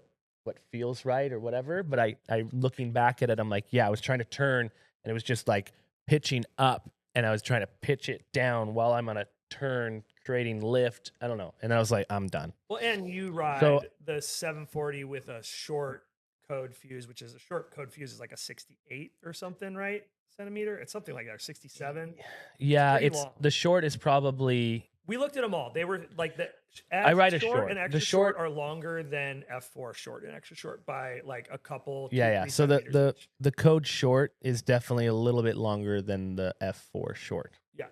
feels right or whatever. But I looking back at it, I'm like, yeah, I was trying to turn and it was just like pitching up, and I was trying to pitch it down while I'm on a turn, creating lift. I don't know. And I was like, I'm done.
Well, and you ride the 740 with a short code fuse, which is a short code fuse is like a 68 or something, right? Centimeter. It's something like that, or 67.
Yeah, the short is probably.
We looked at them all. They were like the
I ride a short
and extra short are longer than F4 short and extra short by like a couple.
Yeah. So the code short is definitely a little bit longer than the F4 short.
Yeah,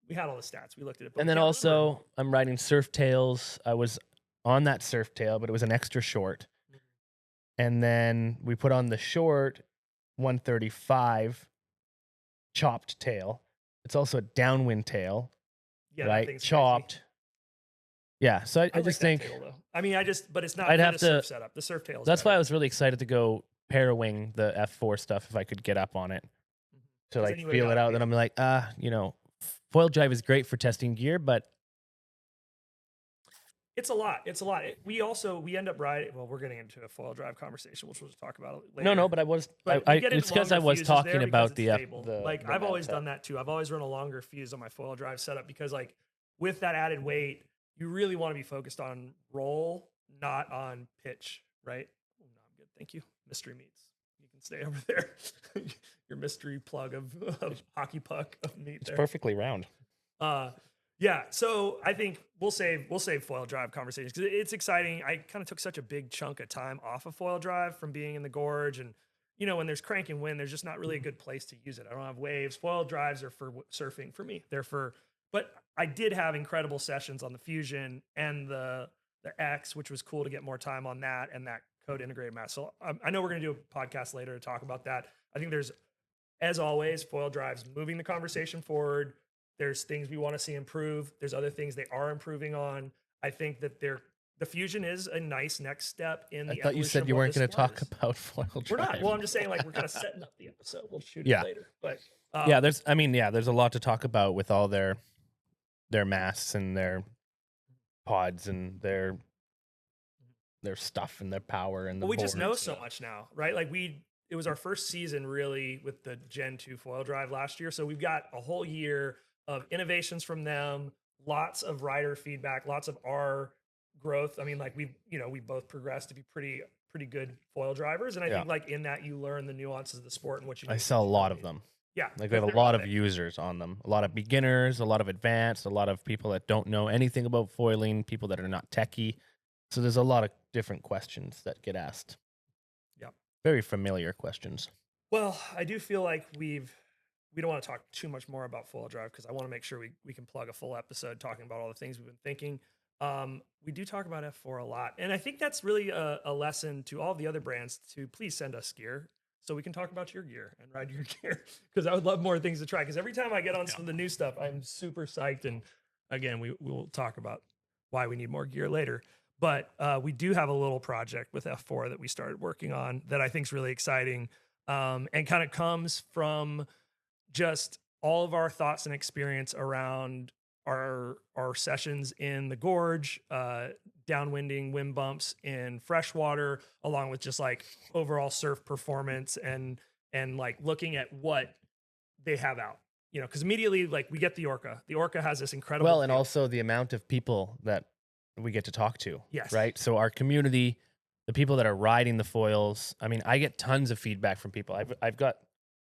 we had all the stats. We looked at it.
And then also, I'm riding surf tails. I was on that surf tail, but it was an extra short. And then we put on the short 135 chopped tail. It's also a downwind tail. Yeah, right, chopped. Crazy. Yeah, so I just think.
Tail, I mean, but it's not.
I'd have to
surf setup. The surf tail.
That's why I was really excited to go parawing the F4 stuff if I could get up on it to like feel it out. Then I'm like, foil drive is great for testing gear, but
it's a lot. We end up riding. Well, we're getting into a foil drive conversation, which we'll just talk about later.
No, but I was. It's because I was talking about the
like I've always done that too. I've always run a longer fuse on my foil drive setup because like with that added weight, you really want to be focused on roll, not on pitch, right? Oh, no, I'm good. Thank you. Mystery meats. You can stay over there. Your mystery plug of hockey puck of meat.
It's perfectly round.
Yeah, so I think we'll save foil drive conversations because it's exciting. I kind of took such a big chunk of time off of foil drive from being in the gorge, and when there's crank and wind, there's just not really a good place to use it. I don't have waves. Foil drives are for surfing for me. But I did have incredible sessions on the Fusion and the X, which was cool to get more time on that and that code integrated mass. So I know we're going to do a podcast later to talk about that. I think there's, as always, foil drives moving the conversation forward. There's things we want to see improve. There's other things they are improving on. I think that the Fusion is a nice next step in the.
I thought you said you weren't going to talk about foil drive.
We're not. Well, I'm just saying, like, we're kind of setting up the episode. We'll shoot it later. But
there's a lot to talk about with all their masts and their pods and their stuff and their power and
we just know so much now, right? Like it was our first season really with the Gen 2 foil drive last year, so we've got a whole year of innovations from them, lots of rider feedback, lots of our growth. I mean, like we both progressed to be pretty good foil drivers, and I think like in that you learn the nuances of the sport and what you.
I saw a lot of them.
Yeah,
like we have a lot of users on them, a lot of beginners, a lot of advanced, a lot of people that don't know anything about foiling, people that are not techie. So there's a lot of different questions that get asked.
Yeah,
very familiar questions.
Well, I do feel like we don't want to talk too much more about foil drive because I want to make sure we can plug a full episode talking about all the things we've been thinking. We do talk about F4 a lot, and I think that's really a lesson to all the other brands to please send us gear so we can talk about your gear and ride your gear because I would love more things to try because every time I get on some of the new stuff, I'm super psyched. And again, we will talk about why we need more gear later. But we do have a little project with F4 that we started working on that I think is really exciting and kind of comes from just all of our thoughts and experience around our sessions in the gorge, downwinding wind bumps in freshwater, along with just like overall surf performance and like looking at what they have out, because immediately like we get the Orca. The Orca has this incredible
and also the amount of people that we get to talk to.
Yes.
Right. So our community, the people that are riding the foils. I mean, I get tons of feedback from people. I've got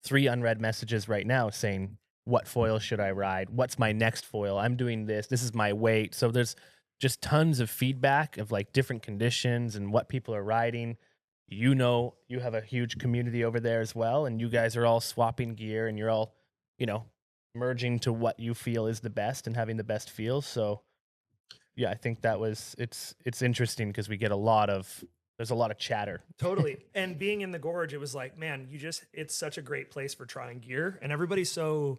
3 unread messages right now saying, what foil should I ride? What's my next foil? I'm doing this. This is my weight. So there's just tons of feedback of like different conditions and what people are riding. You have a huge community over there as well. And you guys are all swapping gear and you're all, merging to what you feel is the best and having the best feel. So yeah, I think it's interesting because we get there's a lot of chatter.
Totally. And being in the gorge, it was like, man, it's such a great place for trying gear and everybody's so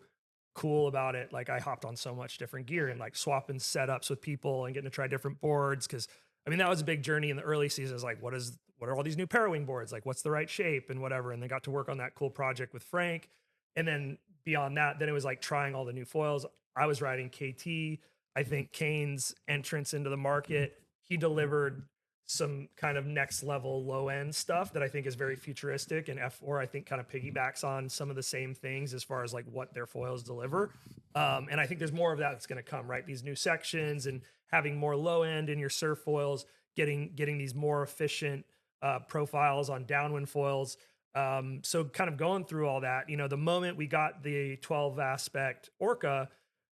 cool about it. Like I hopped on so much different gear and like swapping setups with people and getting to try different boards. Cause I mean, that was a big journey in the early seasons. Like what are all these new parawing boards? Like what's the right shape and whatever. And they got to work on that cool project with Frank. And then beyond that, then it was like trying all the new foils. I was riding KT I think Kane's entrance into the market, he delivered some kind of next level low end stuff that I think is very futuristic, and F4 I think kind of piggybacks on some of the same things as far as like what their foils deliver. And I think there's more of that that's going to come, right? These new sections and having more low end in your surf foils, getting these more efficient profiles on downwind foils. So kind of going through all that, you know, the moment we got the 12 aspect Orca,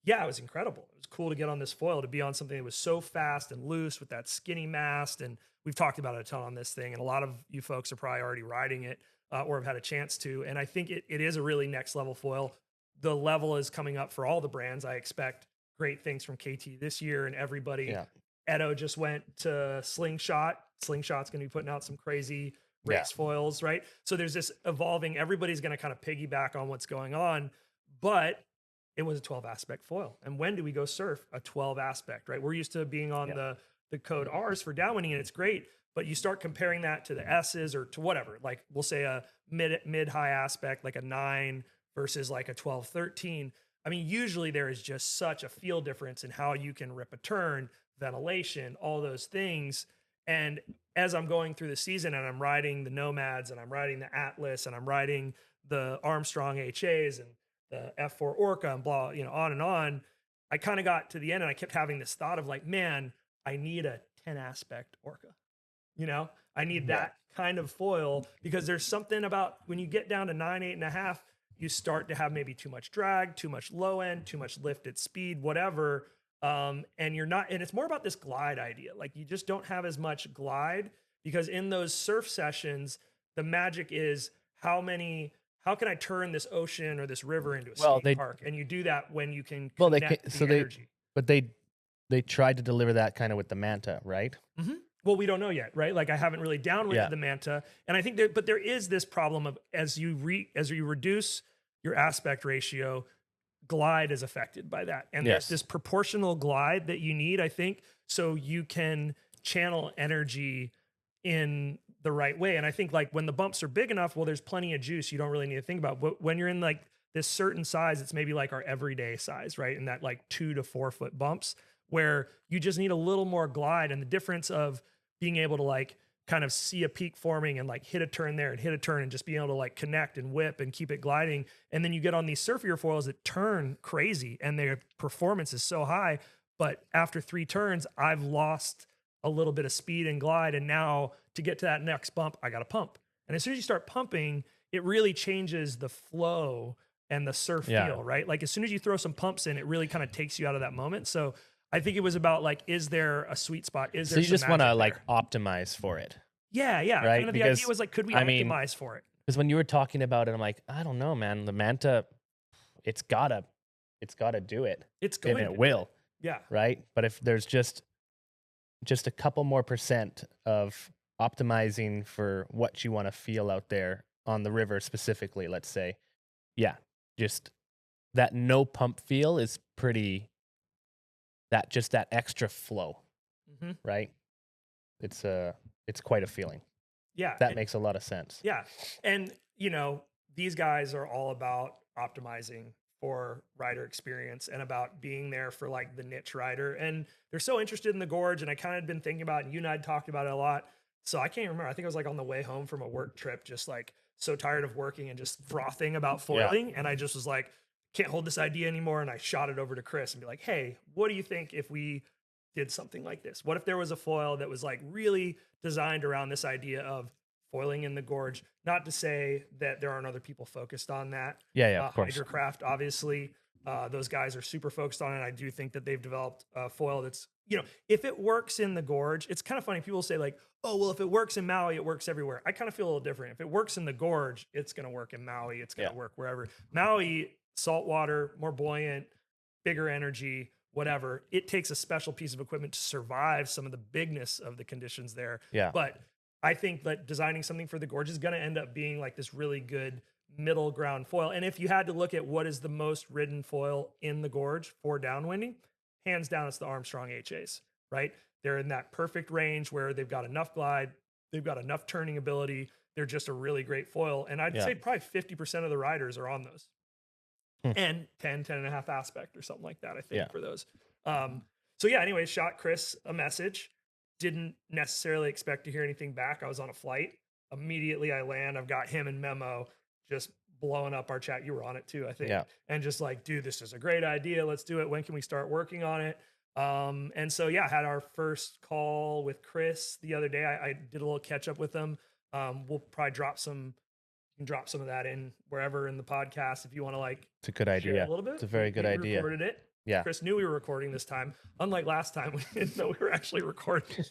yeah, it was incredible. It was cool to get on this foil, to be on something that was so fast and loose with that skinny mast. And we've talked about it a ton on this thing. And a lot of you folks are probably already riding it or have had a chance to. And I think it is a really next level foil. The level is coming up for all the brands. I expect great things from KT this year and everybody.
Yeah.
Edo just went to Slingshot. Slingshot's going to be putting out some crazy race foils, right? So there's this evolving. Everybody's going to kind of piggyback on what's going on. But it was a 12 aspect foil. And when do we go surf a 12 aspect, right? We're used to being on the code R's for downwinding, and it's great. But you start comparing that to the S's or to whatever, like we'll say a mid high aspect, like a 9 versus like a 12, 13. I mean, usually there is just such a feel difference in how you can rip a turn, ventilation, all those things. And as I'm going through the season and I'm riding the Nomads and I'm riding the Atlas and I'm riding the Armstrong HAs and the F4 Orca and blah, you know, on and on, I kind of got to the end and I kept having this thought of like, man, I need a 10 aspect Orca. You know, I need that kind of foil, because there's something about when you get down to 9, 8.5, you start to have maybe too much drag, too much low end, too much lift at speed, whatever. And you're not, and it's more about this glide idea. Like you just don't have as much glide, because in those surf sessions, the magic is how can I turn this ocean or this river into a skate park? And you do that when you can connect the energy.
But they tried to deliver that kind of with the Manta, right?
Mm-hmm. Well, we don't know yet, right? Like I haven't really downwinded the Manta, and I think there is this problem of as you reduce your aspect ratio, glide is affected by that, and there's this proportional glide that you need, I think, so you can channel energy in the right way. And I think like when the bumps are big enough, well, there's plenty of juice. You don't really need to think about. But when you're in like this certain size, it's maybe like our everyday size, right? And that like 2 to 4 foot bumps where you just need a little more glide. And the difference of being able to like kind of see a peak forming and like hit a turn there and hit a turn and just being able to like connect and whip and keep it gliding. And then you get on these surfier foils that turn crazy and their performance is so high. But after 3 turns, I've lost a little bit of speed and glide. And now to get to that next bump, I got to pump. And as soon as you start pumping, it really changes the flow and the surf feel, right? Like as soon as you throw some pumps in, it really kind of takes you out of that moment. So I think it was about like, is there a sweet spot? Is there
so you just want to like optimize for it?
Yeah, yeah.
Right?
Kind of the idea was like, could we optimize for it?
Because when you were talking about it, I'm like, I don't know, man. The Manta, it's gotta do it.
It's going
and it will.
Yeah.
Right. But if there's just a couple more % of optimizing for what you want to feel out there on the river specifically, let's say, just that no pump feel is pretty. That extra flow, right? It's quite a feeling.
Yeah,
that makes a lot of sense.
Yeah, and you know these guys are all about optimizing for rider experience and about being there for like the niche rider, and they're so interested in the Gorge. And I kind of been thinking about it, and you and I talked about it a lot. So I can't remember. I think I was like on the way home from a work trip, just like so tired of working and just frothing about foiling, and I just was like, can't hold this idea anymore. And I shot it over to Chris and be like, hey, what do you think if we did something like this? What if there was a foil that was like really designed around this idea of foiling in the Gorge? Not to say that there aren't other people focused on that.
Of course.
Hydrocraft, obviously, those guys are super focused on it. I do think that they've developed a foil that's, you know, if it works in the Gorge, it's kind of funny. People say like, oh, well, if it works in Maui, it works everywhere. I kind of feel a little different. If it works in the Gorge, it's going to work in Maui. It's going to work wherever. Maui, saltwater, more buoyant, bigger energy, whatever. It takes a special piece of equipment to survive some of the bigness of the conditions there.
Yeah.
But I think that designing something for the Gorge is going to end up being like this really good middle ground foil. And if you had to look at what is the most ridden foil in the Gorge for downwinding, hands down, it's the Armstrong HAs, right? They're in that perfect range where they've got enough glide, they've got enough turning ability. They're just a really great foil. And I'd say probably 50% of the riders are on those. And 10.5 aspect or something like that, I think, for those. So yeah, anyway, shot Chris a message. Didn't necessarily expect to hear anything back. I was on a flight. Immediately I land. I've got him and Memo just blowing up our chat. You were on it too, I think.
Yeah.
And just like, dude, this is a great idea. Let's do it. When can we start working on it? And so yeah, had our first call with Chris the other day. I did a little catch up with him. We'll probably drop some of that in wherever in the podcast if you want to like.
It's a good idea.
A little bit.
It's a very good idea.
Recorded it.
Yeah.
Chris knew we were recording this time. Unlike last time, we didn't know we were actually recording.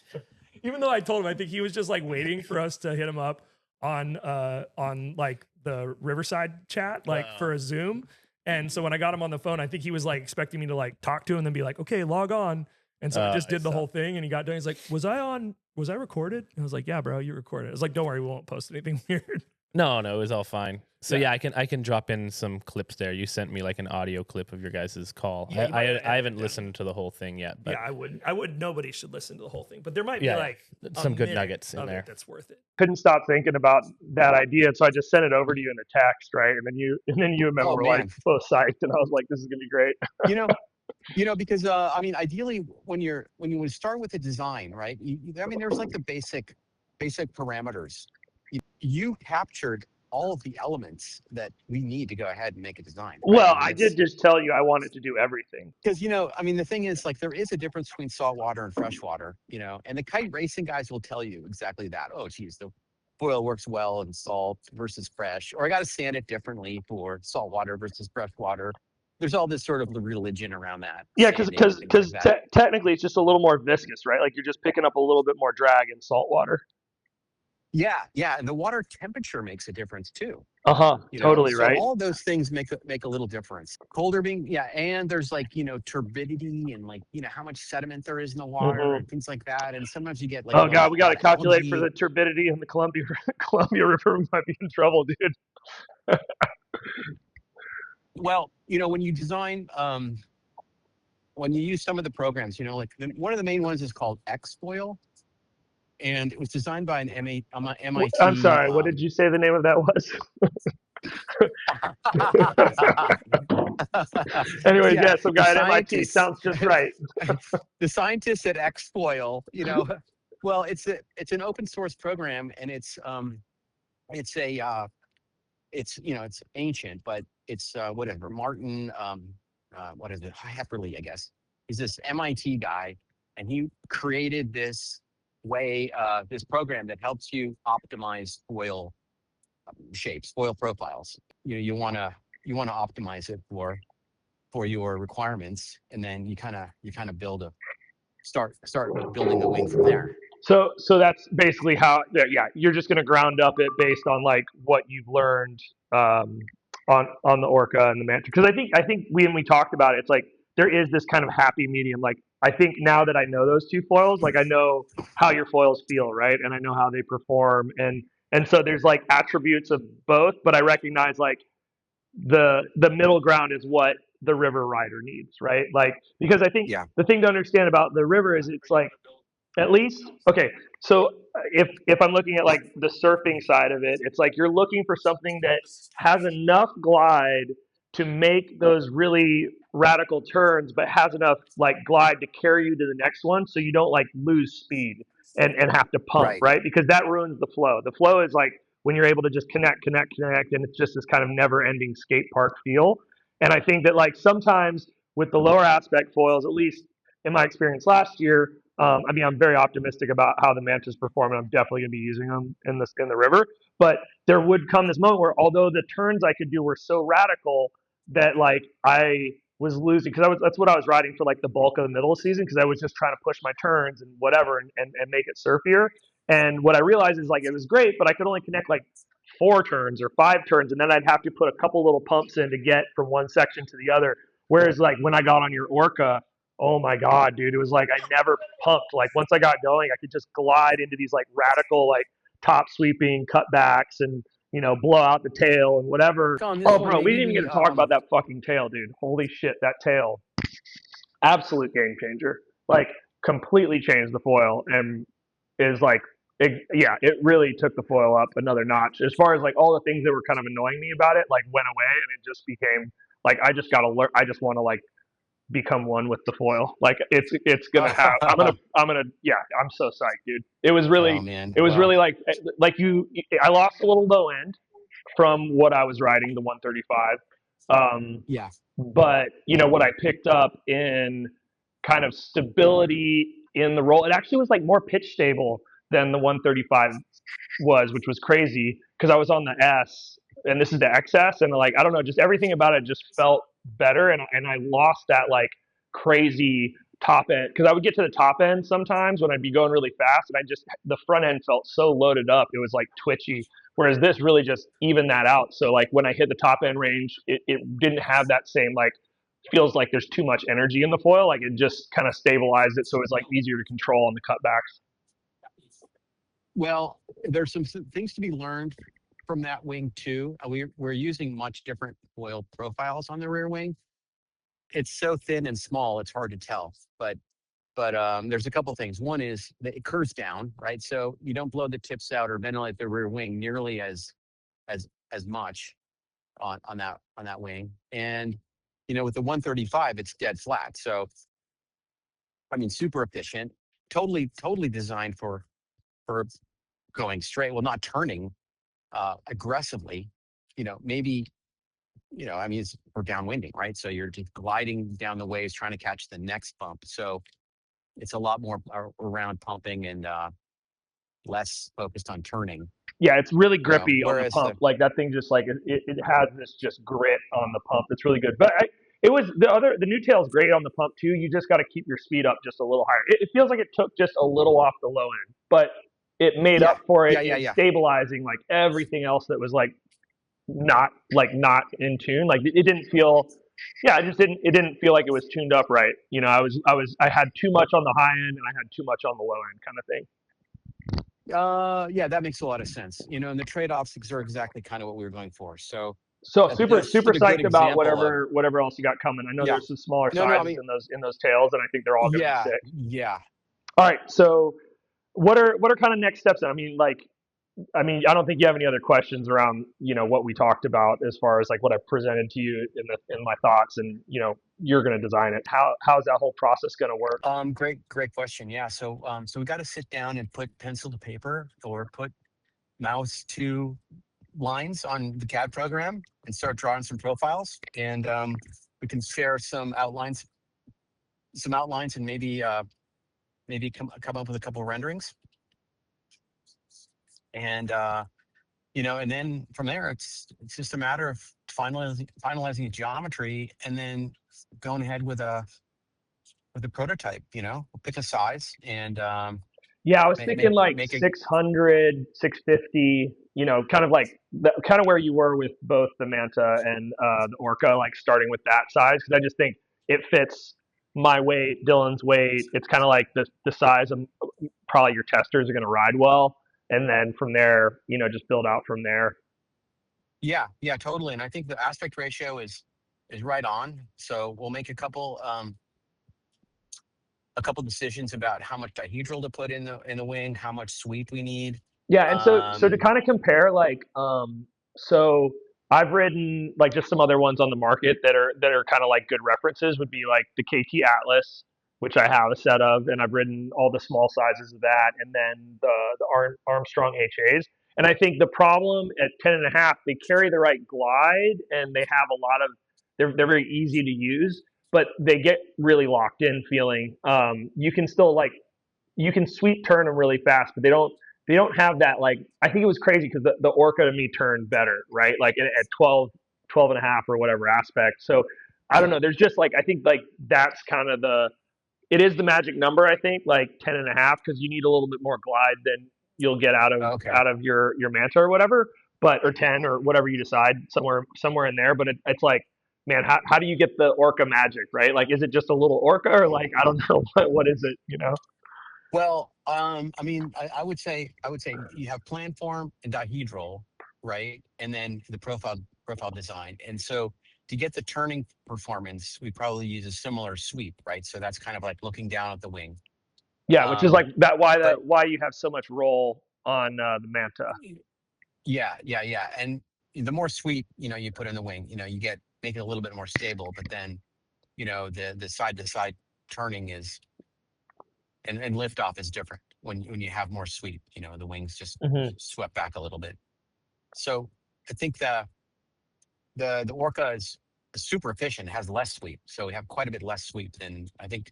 Even though I told him, I think he was just like waiting for us to hit him up on like the Riverside chat, like for a Zoom. And so when I got him on the phone, I think he was like expecting me to like talk to him and then be like, okay, log on. And so I just did the whole thing and he got done. He's like, was I recorded? And I was like, yeah, bro, you recorded. I was like, don't worry, we won't post anything weird.
No, it was all fine. So yeah, I can drop in some clips there. You sent me like an audio clip of your guys' call.
Yeah,
I haven't listened to the whole thing yet. But
yeah, I would. Nobody should listen to the whole thing, but there might be like
some good nuggets in there.
That's worth it.
Couldn't stop thinking about that idea, so I just sent it over to you in a text, right? And then you and Memo were like both psyched, and I was like, "This is gonna be great."
Because I mean, ideally, when you would start with the design, right? There's like the basic parameters. You captured all of the elements that we need to go ahead and make a design. Right?
Well, I did just tell you I wanted to do everything.
Because, the thing is, like, there is a difference between saltwater and freshwater, and the kite racing guys will tell you exactly that. Oh, geez, the foil works well in salt versus fresh, or I got to sand it differently for saltwater versus freshwater. There's all this sort of religion around that.
Yeah, because technically it's just a little more viscous, right? Like you're just picking up a little bit more drag in saltwater.
Yeah, and the water temperature makes a difference too.
Totally
so
right.
All those things make a little difference. Colder being, and there's like turbidity and like how much sediment there is in the water and things like that. And sometimes you get like
we got to calculate for the turbidity in the Columbia River. We might be in trouble, dude.
Well, when you design, when you use some of the programs, like one of the main ones is called XFoil. And it was designed by an MIT.
I'm sorry. What did you say the name of that was? Anyways, some guy at MIT sounds just right.
The scientists at XFoil, well, it's an open source program, and it's ancient, but it's whatever. Martin, what is it? Hepperly, I guess. He's this MIT guy, and he created this this program that helps you optimize foil shapes, foil profiles. You want to optimize it for your requirements, and then you kind of start building the wing from there.
So that's basically how. Yeah, you're just going to ground up it based on like what you've learned on the Orca and the Manta. Because I think when we talked about it, it's like there is this kind of happy medium. Like I think now that I know those two foils, like I know how your foils feel, right? And I know how they perform. And so there's like attributes of both, but I recognize like the middle ground is what the river rider needs, right? Like, because I think the thing to understand about the river is it's like, at least, okay, so if I'm looking at like the surfing side of it, it's like you're looking for something that has enough glide to make those really radical turns, but has enough like glide to carry you to the next one, so you don't like lose speed and have to pump, right? Because that ruins the flow. The flow is like when you're able to just connect, and it's just this kind of never-ending skate park feel. And I think that like sometimes with the lower aspect foils, at least in my experience last year, I'm very optimistic about how the Mantas perform, and I'm definitely going to be using them in the river. But there would come this moment where, although the turns I could do were so radical that like I was losing, because that's what I was riding for like the bulk of the middle of the season, because I was just trying to push my turns and whatever and make it surfier. And what I realized is like it was great, but I could only connect like 4 turns or 5 turns, and then I'd have to put a couple little pumps in to get from one section to the other. Whereas like when I got on your Orca, oh my God, dude, it was like I never pumped. Like once I got going, I could just glide into these like radical like top sweeping cutbacks and blow out the tail and whatever. Oh, bro, we didn't even get to talk about that fucking tail, dude. Holy shit, that tail. Absolute game changer. Like completely changed the foil and is like, it really took the foil up another notch. As far as like all the things that were kind of annoying me about it, like went away, and it just became like, I just got to learn. I just want to like become one with the foil. Like it's gonna have. Yeah. I'm so psyched, dude. It was
Oh
really
man.
it was
Well,
really like you. I lost a little low end from what I was riding, the 135.
yeah.
But what I picked up in kind of stability in the roll, it actually was like more pitch stable than the 135 was, which was crazy because I was on the S and this is the XS, and like I don't know, just everything about it just felt better, and I lost that like crazy top end because I would get to the top end sometimes when I'd be going really fast, and the front end felt so loaded up, it was like twitchy. Whereas this really just evened that out. So like when I hit the top end range, it didn't have that same like feels like there's too much energy in the foil. Like it just kind of stabilized it, so it's like easier to control on the cutbacks.
Well, there's some things to be learned from that wing too. We're using much different foil profiles on the rear wing. It's so thin and small, it's hard to tell. But there's a couple things. One is that it curves down, right? So you don't blow the tips out or ventilate the rear wing nearly as much on that wing. And with the 135, it's dead flat. So I mean, super efficient, totally designed for going straight. Well, not turning aggressively. Maybe I mean, we're downwinding, right? So you're just gliding down the waves, trying to catch the next bump. So it's a lot more around pumping and less focused on turning.
Yeah, it's really grippy on the
whereas
pump. Like that thing just like it has this just grit on the pump. It's really good. But it was the new tail's great on the pump too. You just got to keep your speed up just a little higher. It feels like it took just a little off the low end, but it made up for it in stabilizing like everything else that was like not in tune. Like it didn't feel. Yeah, it didn't feel like it was tuned up right. I had too much on the high end and I had too much on the low end kind of thing.
Yeah, that makes a lot of sense. And the trade-offs are exactly kind of what we were going for. So
super psyched about whatever else you got coming. I know there's some smaller sizes in those tails, and I think they're all going to be sick.
Yeah.
All right, so what are kind of next steps? I mean, I don't think you have any other questions around what we talked about as far as like what I presented to you in my thoughts, and you're going to design it. How's that whole process going to work?
Great question. Yeah. So we got to sit down and put pencil to paper or put mouse to lines on the CAD program and start drawing some profiles, and we can share some outlines and maybe come up with a couple of renderings, and and then from there it's just a matter of finalizing the geometry and then going ahead with a prototype. We'll pick a size and
yeah, I was thinking like 600, 650, kind of like kind of where you were with both the Manta and the Orca, like starting with that size, because I just think it fits my weight, Dylan's weight. It's kind of like the size of probably your testers are going to ride well, and then from there, just build out from there.
Yeah, totally. And I think the aspect ratio is right on. So we'll make a couple decisions about how much dihedral to put in the wing, how much sweep we need.
Yeah, and so to kind of compare, like, so I've ridden like just some other ones on the market that are kind of like good references would be like the KT Atlas, which I have a set of, and I've ridden all the small sizes of that, and then the Armstrong HAs. And I think the problem at 10.5, they carry the right glide, and they have a lot of they're very easy to use, but they get really locked in feeling. You can still you can sweep turn them really fast, but they don't have that, like, I think it was crazy because the Orca to me turned better, right? Like at 12 and a half or whatever aspect. So I don't know. There's just like, I think like that's kind of it is the magic number, I think, like 10.5, because you need a little bit more glide than you'll get out of your Manta or whatever, or 10 or whatever you decide, somewhere in there. But it's like, man, how do you get the Orca magic, right? Like, is it just a little Orca, or like, I don't know, what is it,
Well, I mean, I would say you have plan form and dihedral, right? And then the profile design. And so to get the turning performance, we probably use a similar sweep, right? So that's kind of like looking down at the wing.
Yeah, which is like why you have so much roll on the Manta.
Yeah. And the more sweep, you put in the wing, you make it a little bit more stable, but then the side to side turning is and liftoff is different when you have more sweep. The wings just
Hmm.
swept back a little bit. So I think the Orca is super efficient, has less sweep, so we have quite a bit less sweep than I think.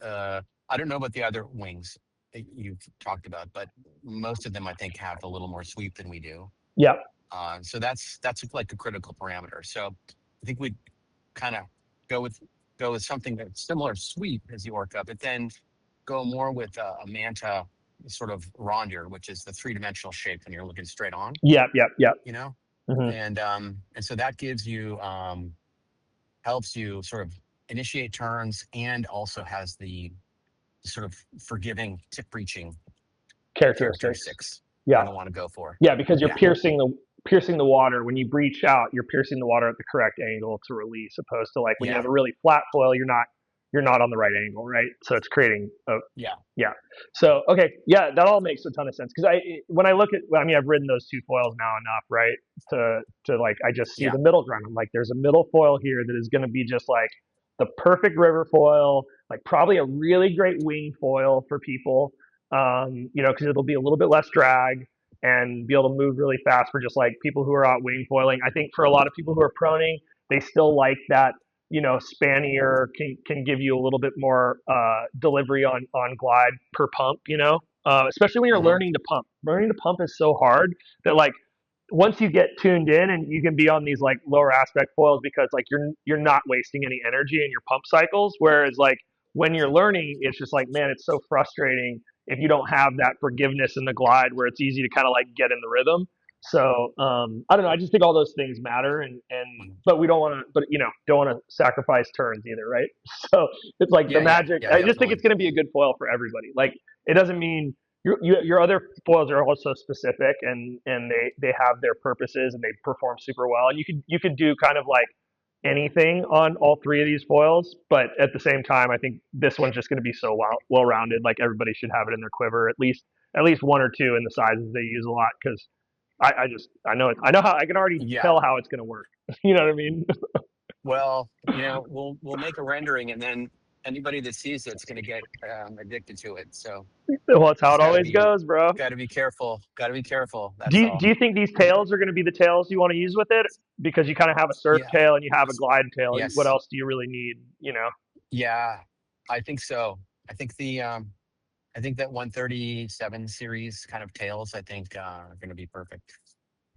I don't know about the other wings that you've talked about, but most of them I think have a little more sweep than we do.
Yeah.
So that's like a critical parameter. So I think we'd kind of go with go with something that's similar sweep as the Orca, but then go more with a manta sort of rondure, which is the three-dimensional shape when you're looking straight on,
Yep. Yep. Yep.
you know,
Hmm.
and so that gives you helps you sort of initiate turns and also has the sort of forgiving tip reaching
Characteristics.
characteristics you're
Yeah.
going to want to go for.
Yeah, because you're
Yeah.
piercing the water. When you breach out, you're piercing the water at the correct angle to release, opposed to like when you
Yeah.
have a really flat foil, you're not on the right angle, right? So it's creating a
Yeah.
yeah. So okay, yeah, that all makes a ton of sense because when I look at, I mean, I've ridden those two foils now enough, right? To like, I just see
Yeah.
the middle ground. I'm like, there's a middle foil here that is going to be just like the perfect river foil, like probably a really great wing foil for people, because it'll be a little bit less drag and be able to move really fast for just like people who are out wing foiling. I think for a lot of people who are proning, they still like that, spannier can give you a little bit more delivery on glide per pump, especially when you're
Hmm.
learning to pump. Learning to pump is so hard that like once you get tuned in and you can be on these like lower aspect foils because like you're not wasting any energy in your pump cycles. Whereas like when you're learning, it's just like, man, it's so frustrating if you don't have that forgiveness in the glide where it's easy to kind of like get in the rhythm. So I don't know. I just think all those things matter, but we don't want to, don't want to sacrifice turns either, right? So it's like the
Yeah. Yeah.
magic.
Yeah.
I just think it's
Definitely.
going to be a good foil for everybody. Like it doesn't mean your other foils are also specific and they have their purposes and they perform super well. And you could do kind of like anything on all three of these foils, but at the same time, I think this one's just going to be so well rounded. Like everybody should have it in their quiver, at least one or two in the sizes they use a lot because I know how I can already
Yeah.
tell how it's going to work. You know what I mean?
Well, we'll make a rendering, and then anybody that sees it's going to get addicted to it. So
Well, it's how
just
it always goes, bro.
got to be careful. Got to be careful.
Do
That's
you, do
all.
you think these tails are going to be the tails you want to use with it? Because you kind of have a surf
Yeah.
tail and you have a glide tail. What
Yes.
else do you really need?
Yeah. I think so. I think I think that 137 series kind of tails, I think, are going to be perfect.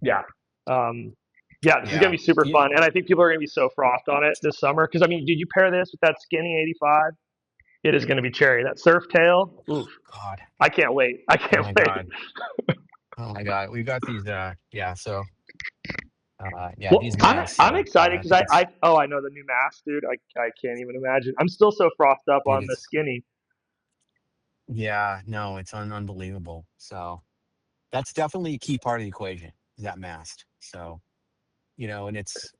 Yeah. Um, yeah, this is gonna
Yeah.
be super fun, and I think people are gonna be so frothed on it this summer. Because I mean, did you pair this with that skinny 85? It is gonna be cherry. That surf tail. Oof.
God.
I can't wait. I
Oh
can't
my
wait.
God. Oh my God. We've got these. Yeah. So, yeah,
Well,
these
I'm
masks.
I'm excited
I
because
think it's,
I know the new mask, dude. I can't even imagine. I'm still so frothed up
dude,
on the
it's,
skinny.
yeah, no, it's unbelievable. So that's definitely a key part of the equation, is that mast. So, and it's,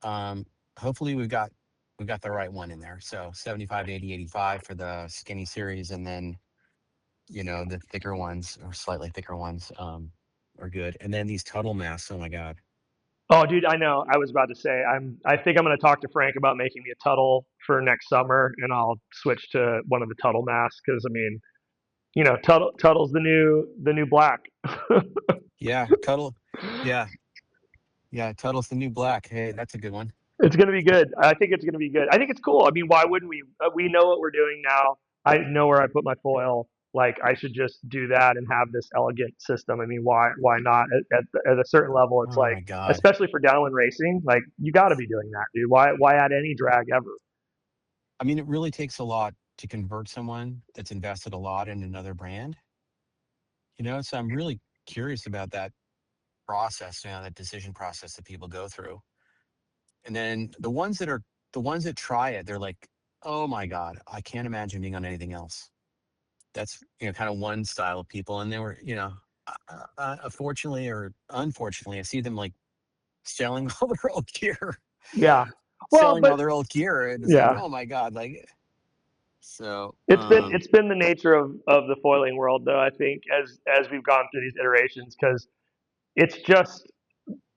hopefully we've got the right one in there. So 75 to 80, 85 for the skinny series. And then, the thicker ones or slightly thicker ones, are good. And then these Tuttle masks. Oh my God.
Oh, dude, I know. I was about to say I think I'm gonna talk to Frank about making me a Tuttle for next summer, and I'll switch to one of the Tuttle masks because I mean, Tuttle's the new black.
Yeah. Tuttle. Yeah. Yeah. Tuttle's the new black. Hey, that's a good one.
It's going to be good. I think it's going to be good. I think it's cool. I mean, why wouldn't we? We know what we're doing now. I know where I put my foil. Like I should just do that and have this elegant system. I mean, why not? At a certain level, it's
Oh
like,
my God.
especially for downwind racing, like you got to be doing that, dude. Why add any drag ever?
I mean, it really takes a lot to convert someone that's invested a lot in another brand, so I'm really curious about that process, that decision process that people go through. And then the ones that try it, they're like, oh my God, I can't imagine being on anything else. That's, kind of one style of people. And they were, fortunately or unfortunately, I see them like selling all their old gear,
Yeah. Well,
selling
but
all their old gear. And it's like,
yeah,
oh my God, like, so,
it's been the nature of the foiling world, though. I think as we've gone through these iterations, because it's just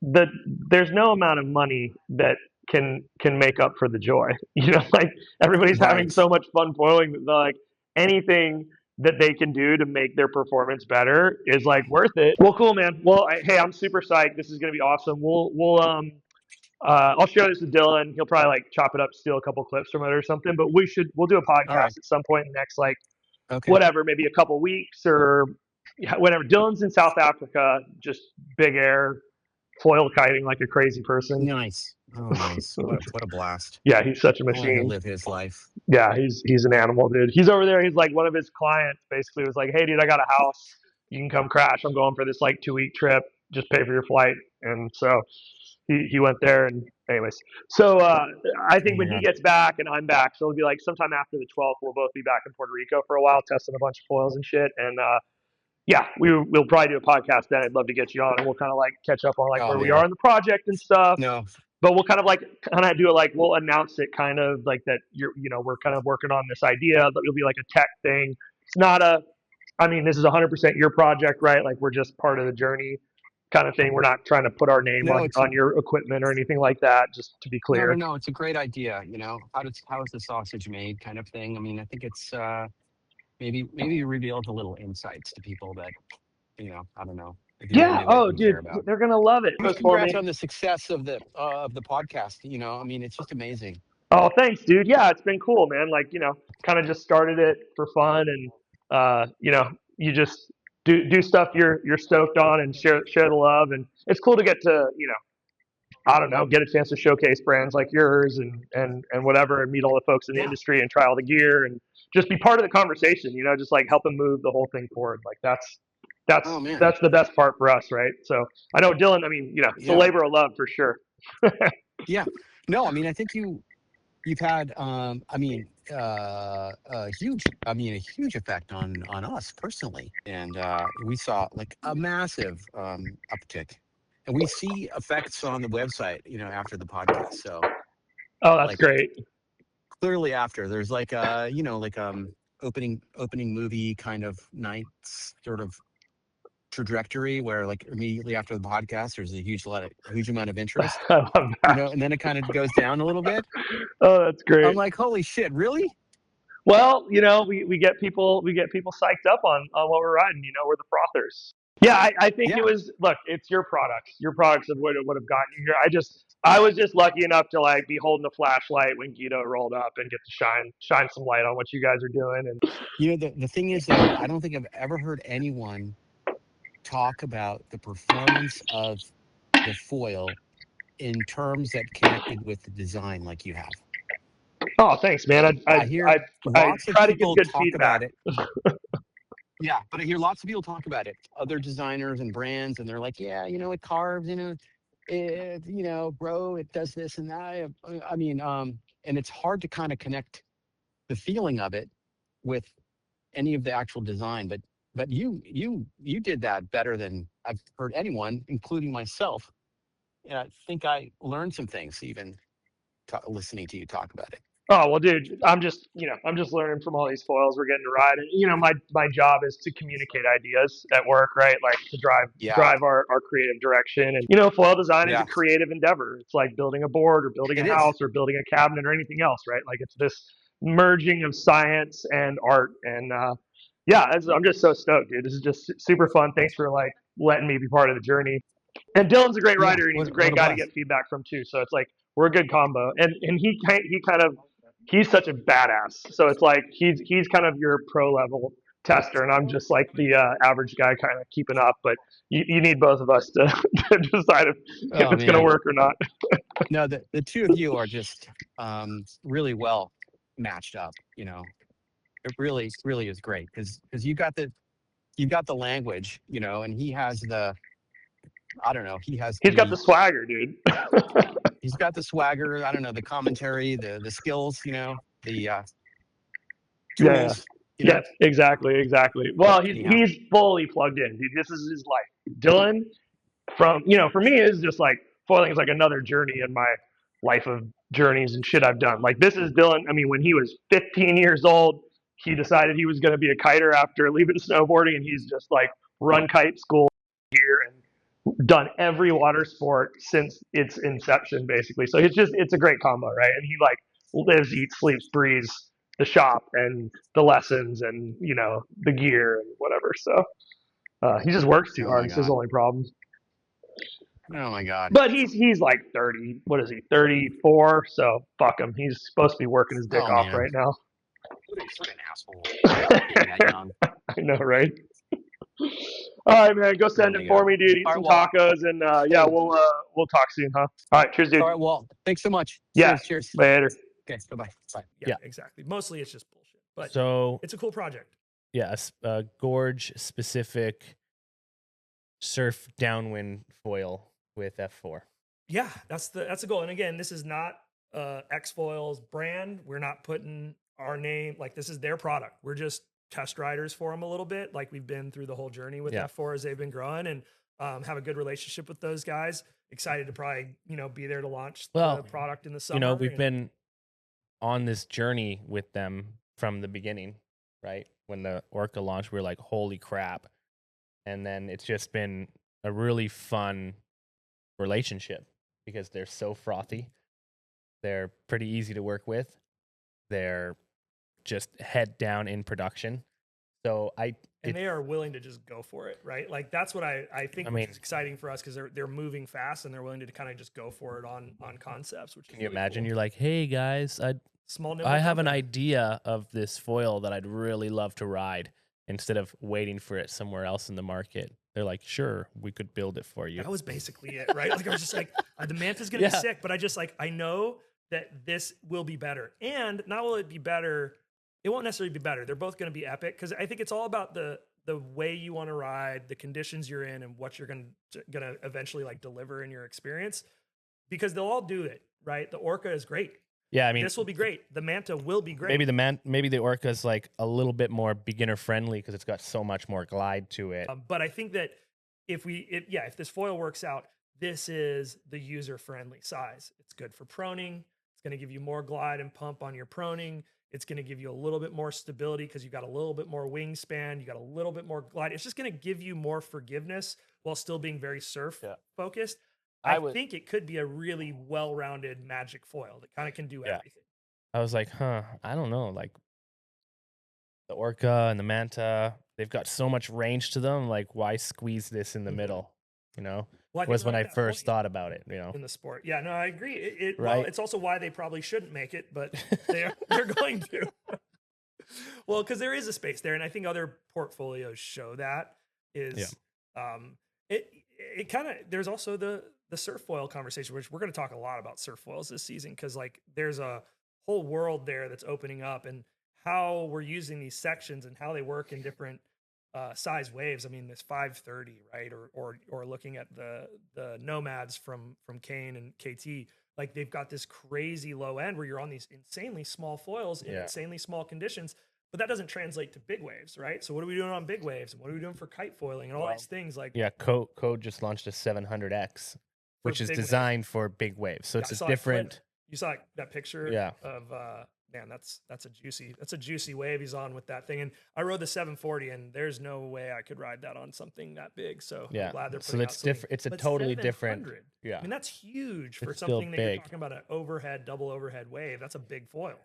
the there's no amount of money that can make up for the joy. Like everybody's having so much fun foiling that like anything that they can do to make their performance better is like worth it. Well, cool, man. Well, hey, I'm super psyched. This is gonna be awesome. I'll share this with Dylan. He'll probably like chop it up, steal a couple clips from it or something. But we'll do a podcast at some point in the next like whatever, maybe a couple weeks or whatever. Dylan's in South Africa, just big air, foil kiting like a crazy person.
Nice. Oh, nice. What a blast.
Yeah, he's such a
I want
machine.
to live his life.
Yeah, he's an animal, dude. He's over there. He's like one of his clients basically was like, hey, dude, I got a house. You can come crash. I'm going for this like 2-week trip. Just pay for your flight. And so he went there. And anyways, so I think when he gets back and I'm back, so it'll be like sometime after the 12th, we'll both be back in Puerto Rico for a while, testing a bunch of foils and shit. And yeah, we'll probably do a podcast then. I'd love to get you on, and we'll kind of like catch up on like where we are in the project and stuff.
No,
but we'll kind of do it like we'll announce it kind of like that we're kind of working on this idea that it'll be like a tech thing. It's not this is 100% your project, right? Like we're just part of the journey kind of thing. We're not trying to put our name on your equipment or anything like that, just to be clear.
No, it's a great idea. How is the sausage made kind of thing. I mean, I think it's maybe reveals a little insights to people that, I don't know.
Yeah. Oh, dude, they're going to love it.
Congrats on the success of the podcast. I mean, it's just amazing.
Oh, thanks, dude. Yeah, it's been cool, man. Like, kind of just started it for fun and, you just do stuff you're stoked on and share the love. And it's cool to get to, I don't know, get a chance to showcase brands like yours and whatever, and meet all the folks in the industry and try all the gear and just be part of the conversation, just like helping move the whole thing forward. Like that's the best part for us, right? So I know Dylan, I mean, it's a labor of love for sure.
Yeah. No, I mean, I think you've had a huge effect on us personally. And we saw like a massive uptick. And we see effects on the website, after the podcast. So,
that's great.
Clearly, after there's like opening movie kind of nights sort of trajectory where like immediately after the podcast, there's a huge amount of interest.
I love that.
And then it kind of goes down a little bit.
Oh, that's great.
I'm like, holy shit, really?
Well, we get people psyched up on what we're riding. We're the frothers. Yeah, I think it was. Look, it's your products. Your products would have gotten you here. I was just lucky enough to like be holding a flashlight when Guido rolled up and get to shine some light on what you guys are doing. And
the thing is that I don't think I've ever heard anyone talk about the performance of the foil in terms that connected with the design like you have.
Oh, thanks, man. I try to give good feedback.
About it. Yeah, but I hear lots of people talk about it, other designers and brands, and they're like, yeah, it carves, bro, it does this and that. I mean, and it's hard to kind of connect the feeling of it with any of the actual design, but you did that better than I've heard anyone, including myself. And I think I learned some things even listening to you talk about it.
Oh, well, dude, I'm just learning from all these foils we're getting to ride. And, my job is to communicate ideas at work, right? Like to drive our creative direction. And, foil design is a creative endeavor. It's like building a board or building a house or building a cabinet or anything else, right? Like it's this merging of science and art. And, I'm just so stoked, dude. This is just super fun. Thanks for like letting me be part of the journey. And Dylan's a great writer and he's a great guy to get feedback from too. So it's like, we're a good combo. And he's such a badass. So it's like he's kind of your pro level tester, and I'm just like the average guy kind of keeping up. But you need both of us to decide if it's going to work or not.
No, the two of you are just really well matched up. It really is great because you got the language, and he has the. I don't know. He's
got the swagger, dude.
He's got the swagger. I don't know, the commentary, the skills, the tools.
Yeah, exactly. Well, he's fully plugged in, dude. This is his life. Dylan, for me, is just like foiling is like another journey in my life of journeys and shit I've done. Like this is Dylan. I mean, when he was 15 years old, he decided he was going to be a kiter after leaving snowboarding, and he's just like run kite school here and done every water sport since its inception, basically. So it's a great combo, right? And he like lives, eats, sleeps, breathes the shop and the lessons and the gear and whatever. So he just works too
Oh
hard.
my
It's his
god.
only problem.
Oh my god.
But he's like 30. What is he? 34. So fuck him. He's supposed to be working his dick
Oh
off
man.
right now.
What an asshole. Being that young.
I know, right? All right, man. Go
Oh
send
my
it for
god.
me, dude. Eat
All
some
right, Walt.
tacos, and yeah, we'll talk soon, huh? All right, cheers, dude.
All right, Walt. Thanks so much.
Yeah,
Cheers.
later.
Okay, bye-bye. Bye.
Yeah, exactly. Mostly it's just bullshit, but
So
it's a cool project.
yeah, a Gorge specific surf downwind foil with F4.
Yeah, that's the goal. And again, this is not XFoils brand. We're not putting our name, like this is their product. We're just test riders for them a little bit. Like we've been through the whole journey with F4 as they've been growing, and have a good relationship with those guys. Excited to probably, be there to launch the product in the summer.
We've been on this journey with them from the beginning, right? When the Orca launched, we were like, holy crap. And then it's just been a really fun relationship because they're so frothy. They're pretty easy to work with. They're just head down in production. So
they are willing to just go for it, right? Like that's what I think is exciting for us because they're moving fast and they're willing to kind of just go for it on concepts. Which
can you imagine? Cool. You're like, hey guys, I have an idea of this foil that I'd really love to ride. Instead of waiting for it somewhere else in the market, they're like, sure, we could build it for you.
That was basically it, right? Like I was just like, the Manta's gonna be sick, but I know that this will be better. And not will it be better, it won't necessarily be better. They're both gonna be epic because I think it's all about the way you want to ride, the conditions you're in, and what you're gonna eventually like deliver in your experience. Because they'll all do it, right? The Orca is great.
Yeah, I mean,
this will be great. The Manta will be great.
Maybe the Orca is like a little bit more beginner friendly because it's got so much more glide to it.
But I think that if this foil works out, this is the user friendly size. It's good for proning. It's going to give you more glide and pump on your proning. It's going to give you a little bit more stability because you got a little bit more wingspan. You got a little bit more glide. It's just going to give you more forgiveness while still being very surf focused. I think it could be a really well-rounded magic foil that kind of can do everything.
I was like, I don't know. Like the Orca and the Manta, they've got so much range to them. Like, why squeeze this in the middle? Well, was when I first thought about it. In
the sport. Yeah, no, I agree.
right?
Well, it's also why they probably shouldn't make it, but they're going to. Well, because there is a space there, and I think other portfolios show that. It kind of there's also the surf foil conversation, which we're going to talk a lot about surf foils this season because like there's a whole world there that's opening up and how we're using these sections and how they work in different size waves. I mean, this 530, right? Or looking at the Nomads from Kane and KT, like they've got this crazy low end where you're on these insanely small foils in insanely small conditions. But that doesn't translate to big waves, right? So what are we doing on big waves? And what are we doing for kite foiling and all these things? Like
Code just launched a 700X, which is designed for big waves. So it's a different.
You saw that picture of man, that's a juicy wave he's on with that thing. And I rode the 740, and there's no way I could ride that on something that big. So I'm glad they're putting
it's different. It's a totally different.
Yeah, I mean that's huge for something that you're talking about an double overhead wave. That's a big foil.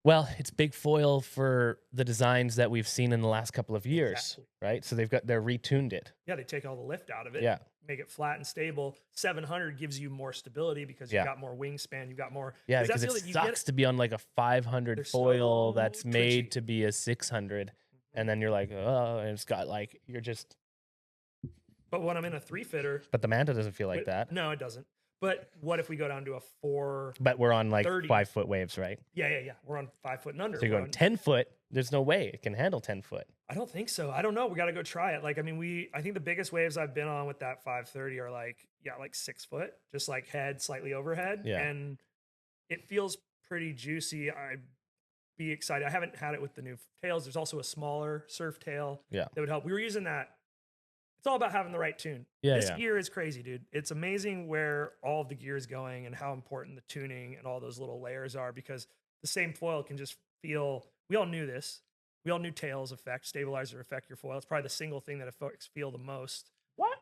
Well, it's big foil for the designs that we've seen in the last couple of years, right? So they're retuned it.
Yeah, they take all the lift out of it. Make it flat and stable. 700 gives you more stability because you've got more wingspan. You've got more.
Yeah, because it sucks to be on like a 500 foil that's made to be a 600, and then you're like, oh, and it's got like you're just.
But when I'm in a 3-fitter.
But the Manta doesn't feel like that.
No, it doesn't. But what if we go down to a 4?
But we're on like 5-foot waves, right?
Yeah. We're on 5 foot and under.
So you're going 10 foot. There's no way it can handle 10 foot.
I don't think so. I don't know. We got to go try it. Like, I mean, I think the biggest waves I've been on with that 530 are like 6 foot, just like head, slightly overhead. Yeah. And it feels pretty juicy. I'd be excited. I haven't had it with the new tails. There's also a smaller surf tail that would help. We were using that. It's all about having the right tune. This gear is crazy, dude. It's amazing where all of the gear is going and how important the tuning and all those little layers are because the same foil can just feel, we all knew this. We all knew tails affect, stabilizer affect your foil. It's probably the single thing that affects feel the most.
What?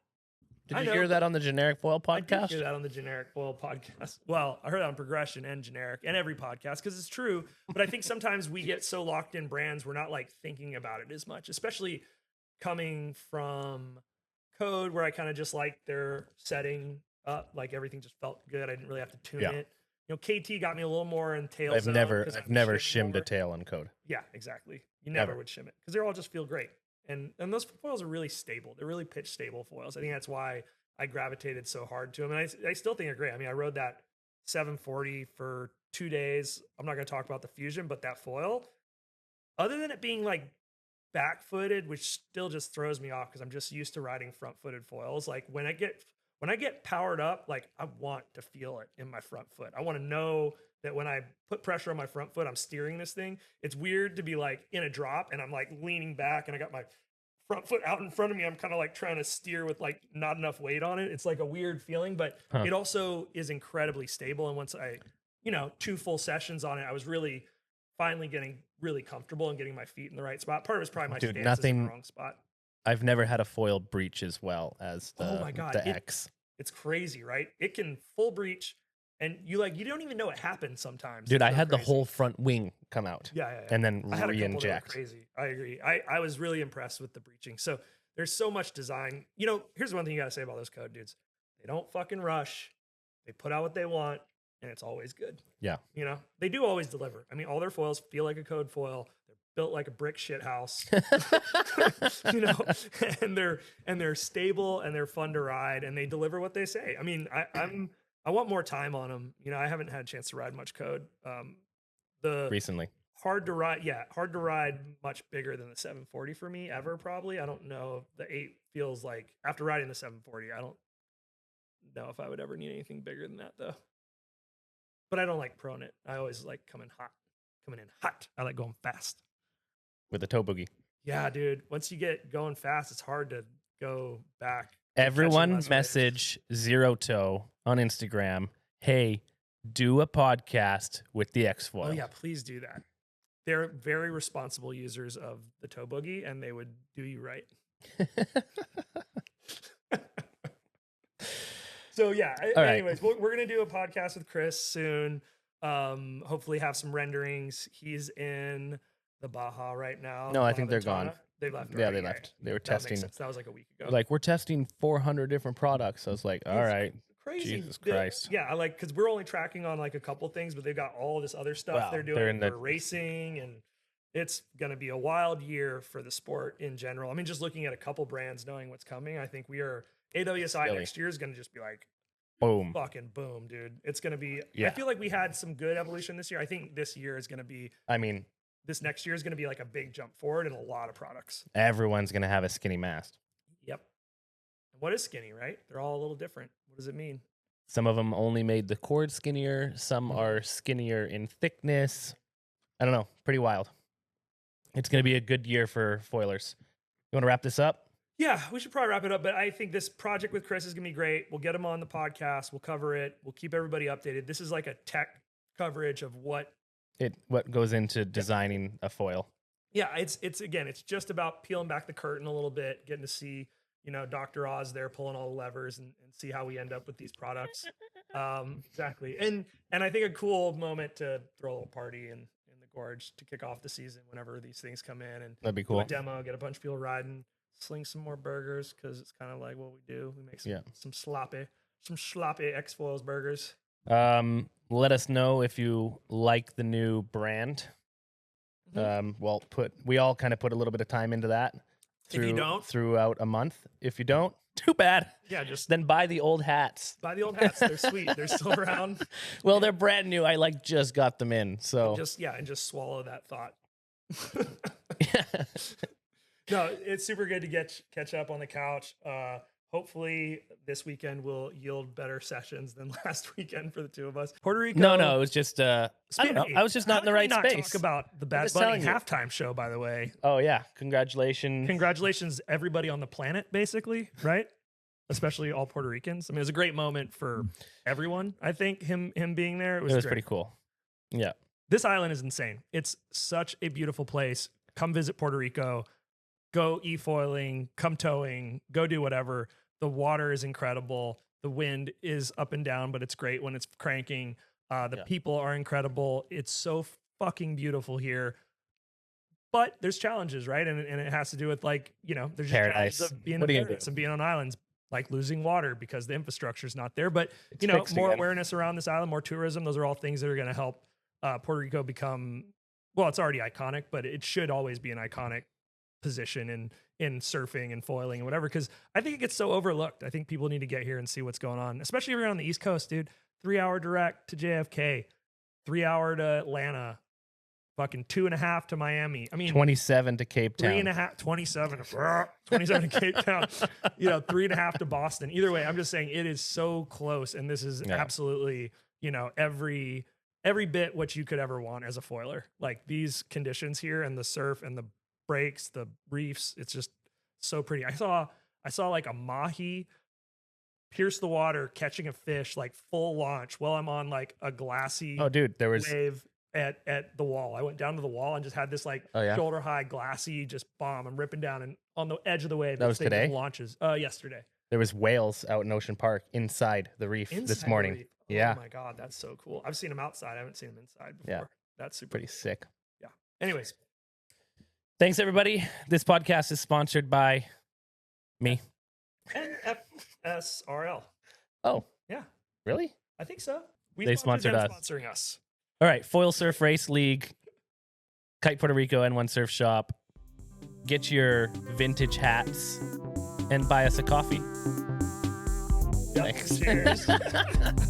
Did
I
you
know,
hear that on the Generic Foil
I did
podcast?
hear that on the Generic Foil podcast. Well, I heard it on Progression and Generic and every podcast because it's true. But I think sometimes we get so locked in brands, we're not like thinking about it as much, especially coming from Code, where I kind of just liked their setting up. Like everything just felt good. I didn't really have to tune it. You know, KT got me a little more in tail.
I've never shimmed a tail on Code.
Yeah, exactly. You never would shim it because they all just feel great. And those foils are really stable. They're really pitch stable foils. I think that's why I gravitated so hard to them. And I still think they're great. I mean, I rode that 740 for 2 days. I'm not going to talk about the Fusion, but that foil, other than it being like back-footed, which still just throws me off because I'm just used to riding front-footed foils. Like when I get powered up, like I want to feel it in my front foot. I want to know that when I put pressure on my front foot, I'm steering this thing. It's weird to be like in a drop and I'm like leaning back and I got my front foot out in front of me. I'm kind of like trying to steer with like not enough weight on it. It's like a weird feeling, but it also is incredibly stable. And once I, 2 full sessions on it, I was really finally getting really comfortable and getting my feet in the right spot. Part of it's probably my stance is in the wrong spot.
I've never had a foil breach as well as the X.
It's crazy, right? It can full breach. And you don't even know what happened sometimes.
Dude, I had the whole front wing come out.
Yeah.
And then
I had a couple that were
re-inject.
crazy. I agree. I was really impressed with the breaching. So there's so much design. Here's one thing you got to say about those Code dudes. They don't fucking rush. They put out what they want, and it's always good.
Yeah.
They do always deliver. I mean, all their foils feel like a Code foil. They're built like a brick shit house. And they're stable and they're fun to ride and they deliver what they say. I mean, I want more time on them. I haven't had a chance to ride much Code.
Recently.
Hard to ride, much bigger than the 740 for me ever, probably. I don't know if the 8 feels like, after riding the 740, I don't know if I would ever need anything bigger than that, though. But I don't like prone it. I always like coming in hot. I like going fast.
With the toe boogie.
Yeah, dude. Once you get going fast, it's hard to go back.
Everyone message Zero Toe on Instagram. Hey, do a podcast with the XFoil.
Oh yeah, please do that. They're very responsible users of the toe boogie, and they would do you right. So yeah. Anyways, we're gonna do a podcast with Chris soon. Hopefully have some renderings. He's in the Baja right now.
No, I think they're gone.
They left.
Yeah, they left. They were testing.
That was like a week ago.
Like, we're testing 400 different products. I was like, all right.
Crazy.
Jesus Christ.
Yeah, because we're only tracking on like a couple things, but they've got all this other stuff they're doing for racing, and it's going to be a wild year for the sport in general. I mean, just looking at a couple brands, knowing what's coming, I think AWSI next year is going to just be like,
boom.
Fucking boom, dude. It's going to be, I feel like we had some good evolution this year. I think this year is going to be, this next year is going to be like a big jump forward in a lot of products.
Everyone's going to have a skinny mast.
Yep. What is skinny, right? They're all a little different. What does it mean?
Some of them only made the cord skinnier. Some are skinnier in thickness. I don't know. Pretty wild. It's going to be a good year for foilers. You want to wrap this up?
Yeah, we should probably wrap it up. But I think this project with Chris is going to be great. We'll get him on the podcast. We'll cover it. We'll keep everybody updated. This is like a tech coverage of what
goes into designing a foil.
Yeah, it's just about peeling back the curtain a little bit, getting to see, Dr. Oz there pulling all the levers and see how we end up with these products. Exactly. And I think a cool moment to throw a little party in the Gorge to kick off the season whenever these things come in, and
that'd be cool.
Do a demo, get a bunch of people riding, sling some more burgers, because it's kind of like what we do. We make some sloppy XFoils burgers.
Let us know if you like the new brand. We all kind of put a little bit of time into that.
If you don't,
throughout a month. If you don't, too bad.
Yeah, just
then buy the old hats.
Buy the old hats. They're sweet. They're still around.
Well, they're brand new. I just got them in. So
and just swallow that thought. No, it's super good to catch up on the couch. Hopefully this weekend will yield better sessions than last weekend for the two of us. Puerto Rico.
No, it was just I don't know. I was just not in the right space.
Talk about the Bad Bunny halftime show, by the way.
Oh yeah, congratulations,
everybody on the planet, basically, right? Especially all Puerto Ricans. I mean, it was a great moment for everyone. I think him being there, it was
pretty cool. Yeah,
this island is insane. It's such a beautiful place. Come visit Puerto Rico. Go e-foiling, come towing, go do whatever. The water is incredible. The wind is up and down, but it's great when it's cranking. The people are incredible. It's so fucking beautiful here. But there's challenges, right? And it has to do with, like, you know, there's just
Paradise.
challenges of being
What
in
are you gonna
paradise
do?
and being on islands, like losing water because the infrastructure is not there. But,
It's
you know,
fixed
more
again.
awareness around this island, more tourism. Those are all things that are going to help Puerto Rico become, well, it's already iconic, but it should always be an iconic position in surfing and foiling and whatever, because I think it gets so overlooked. I think people need to get here and see what's going on, especially if you're on the East Coast, dude. 3-hour direct to JFK, 3-hour to Atlanta, fucking 2.5 to Miami. I mean,
27 to Cape Town.
3.5, 27 to Cape Town, you know, 3.5 to Boston. Either way, I'm just saying it is so close. And this is absolutely, you know, every bit what you could ever want as a foiler. Like these conditions here and the surf and the breaks, the reefs, it's just so pretty. I saw like a mahi pierce the water, catching a fish, like full launch while I'm on like a glassy
there was
wave at the wall. I went down to the wall and just had this like shoulder high glassy just bomb. I'm ripping down and on the edge of the wave.
That was today?
Launches. Yesterday.
There was whales out in Ocean Park inside the reef this morning.
Reef.
Yeah.
Oh my God, that's so cool. I've seen them outside. I haven't seen them inside before.
Yeah.
That's super
Pretty
cool.
sick.
Yeah. Anyways.
Thanks, everybody. This podcast is sponsored by me.
And FSRL.
Oh.
Yeah.
Really?
I think so.
They sponsored
them
us.
sponsoring us.
All right. Foil Surf Race League, Kite Puerto Rico, and One Surf Shop. Get your vintage hats and buy us a coffee.
Yep.
Thanks.
Cheers.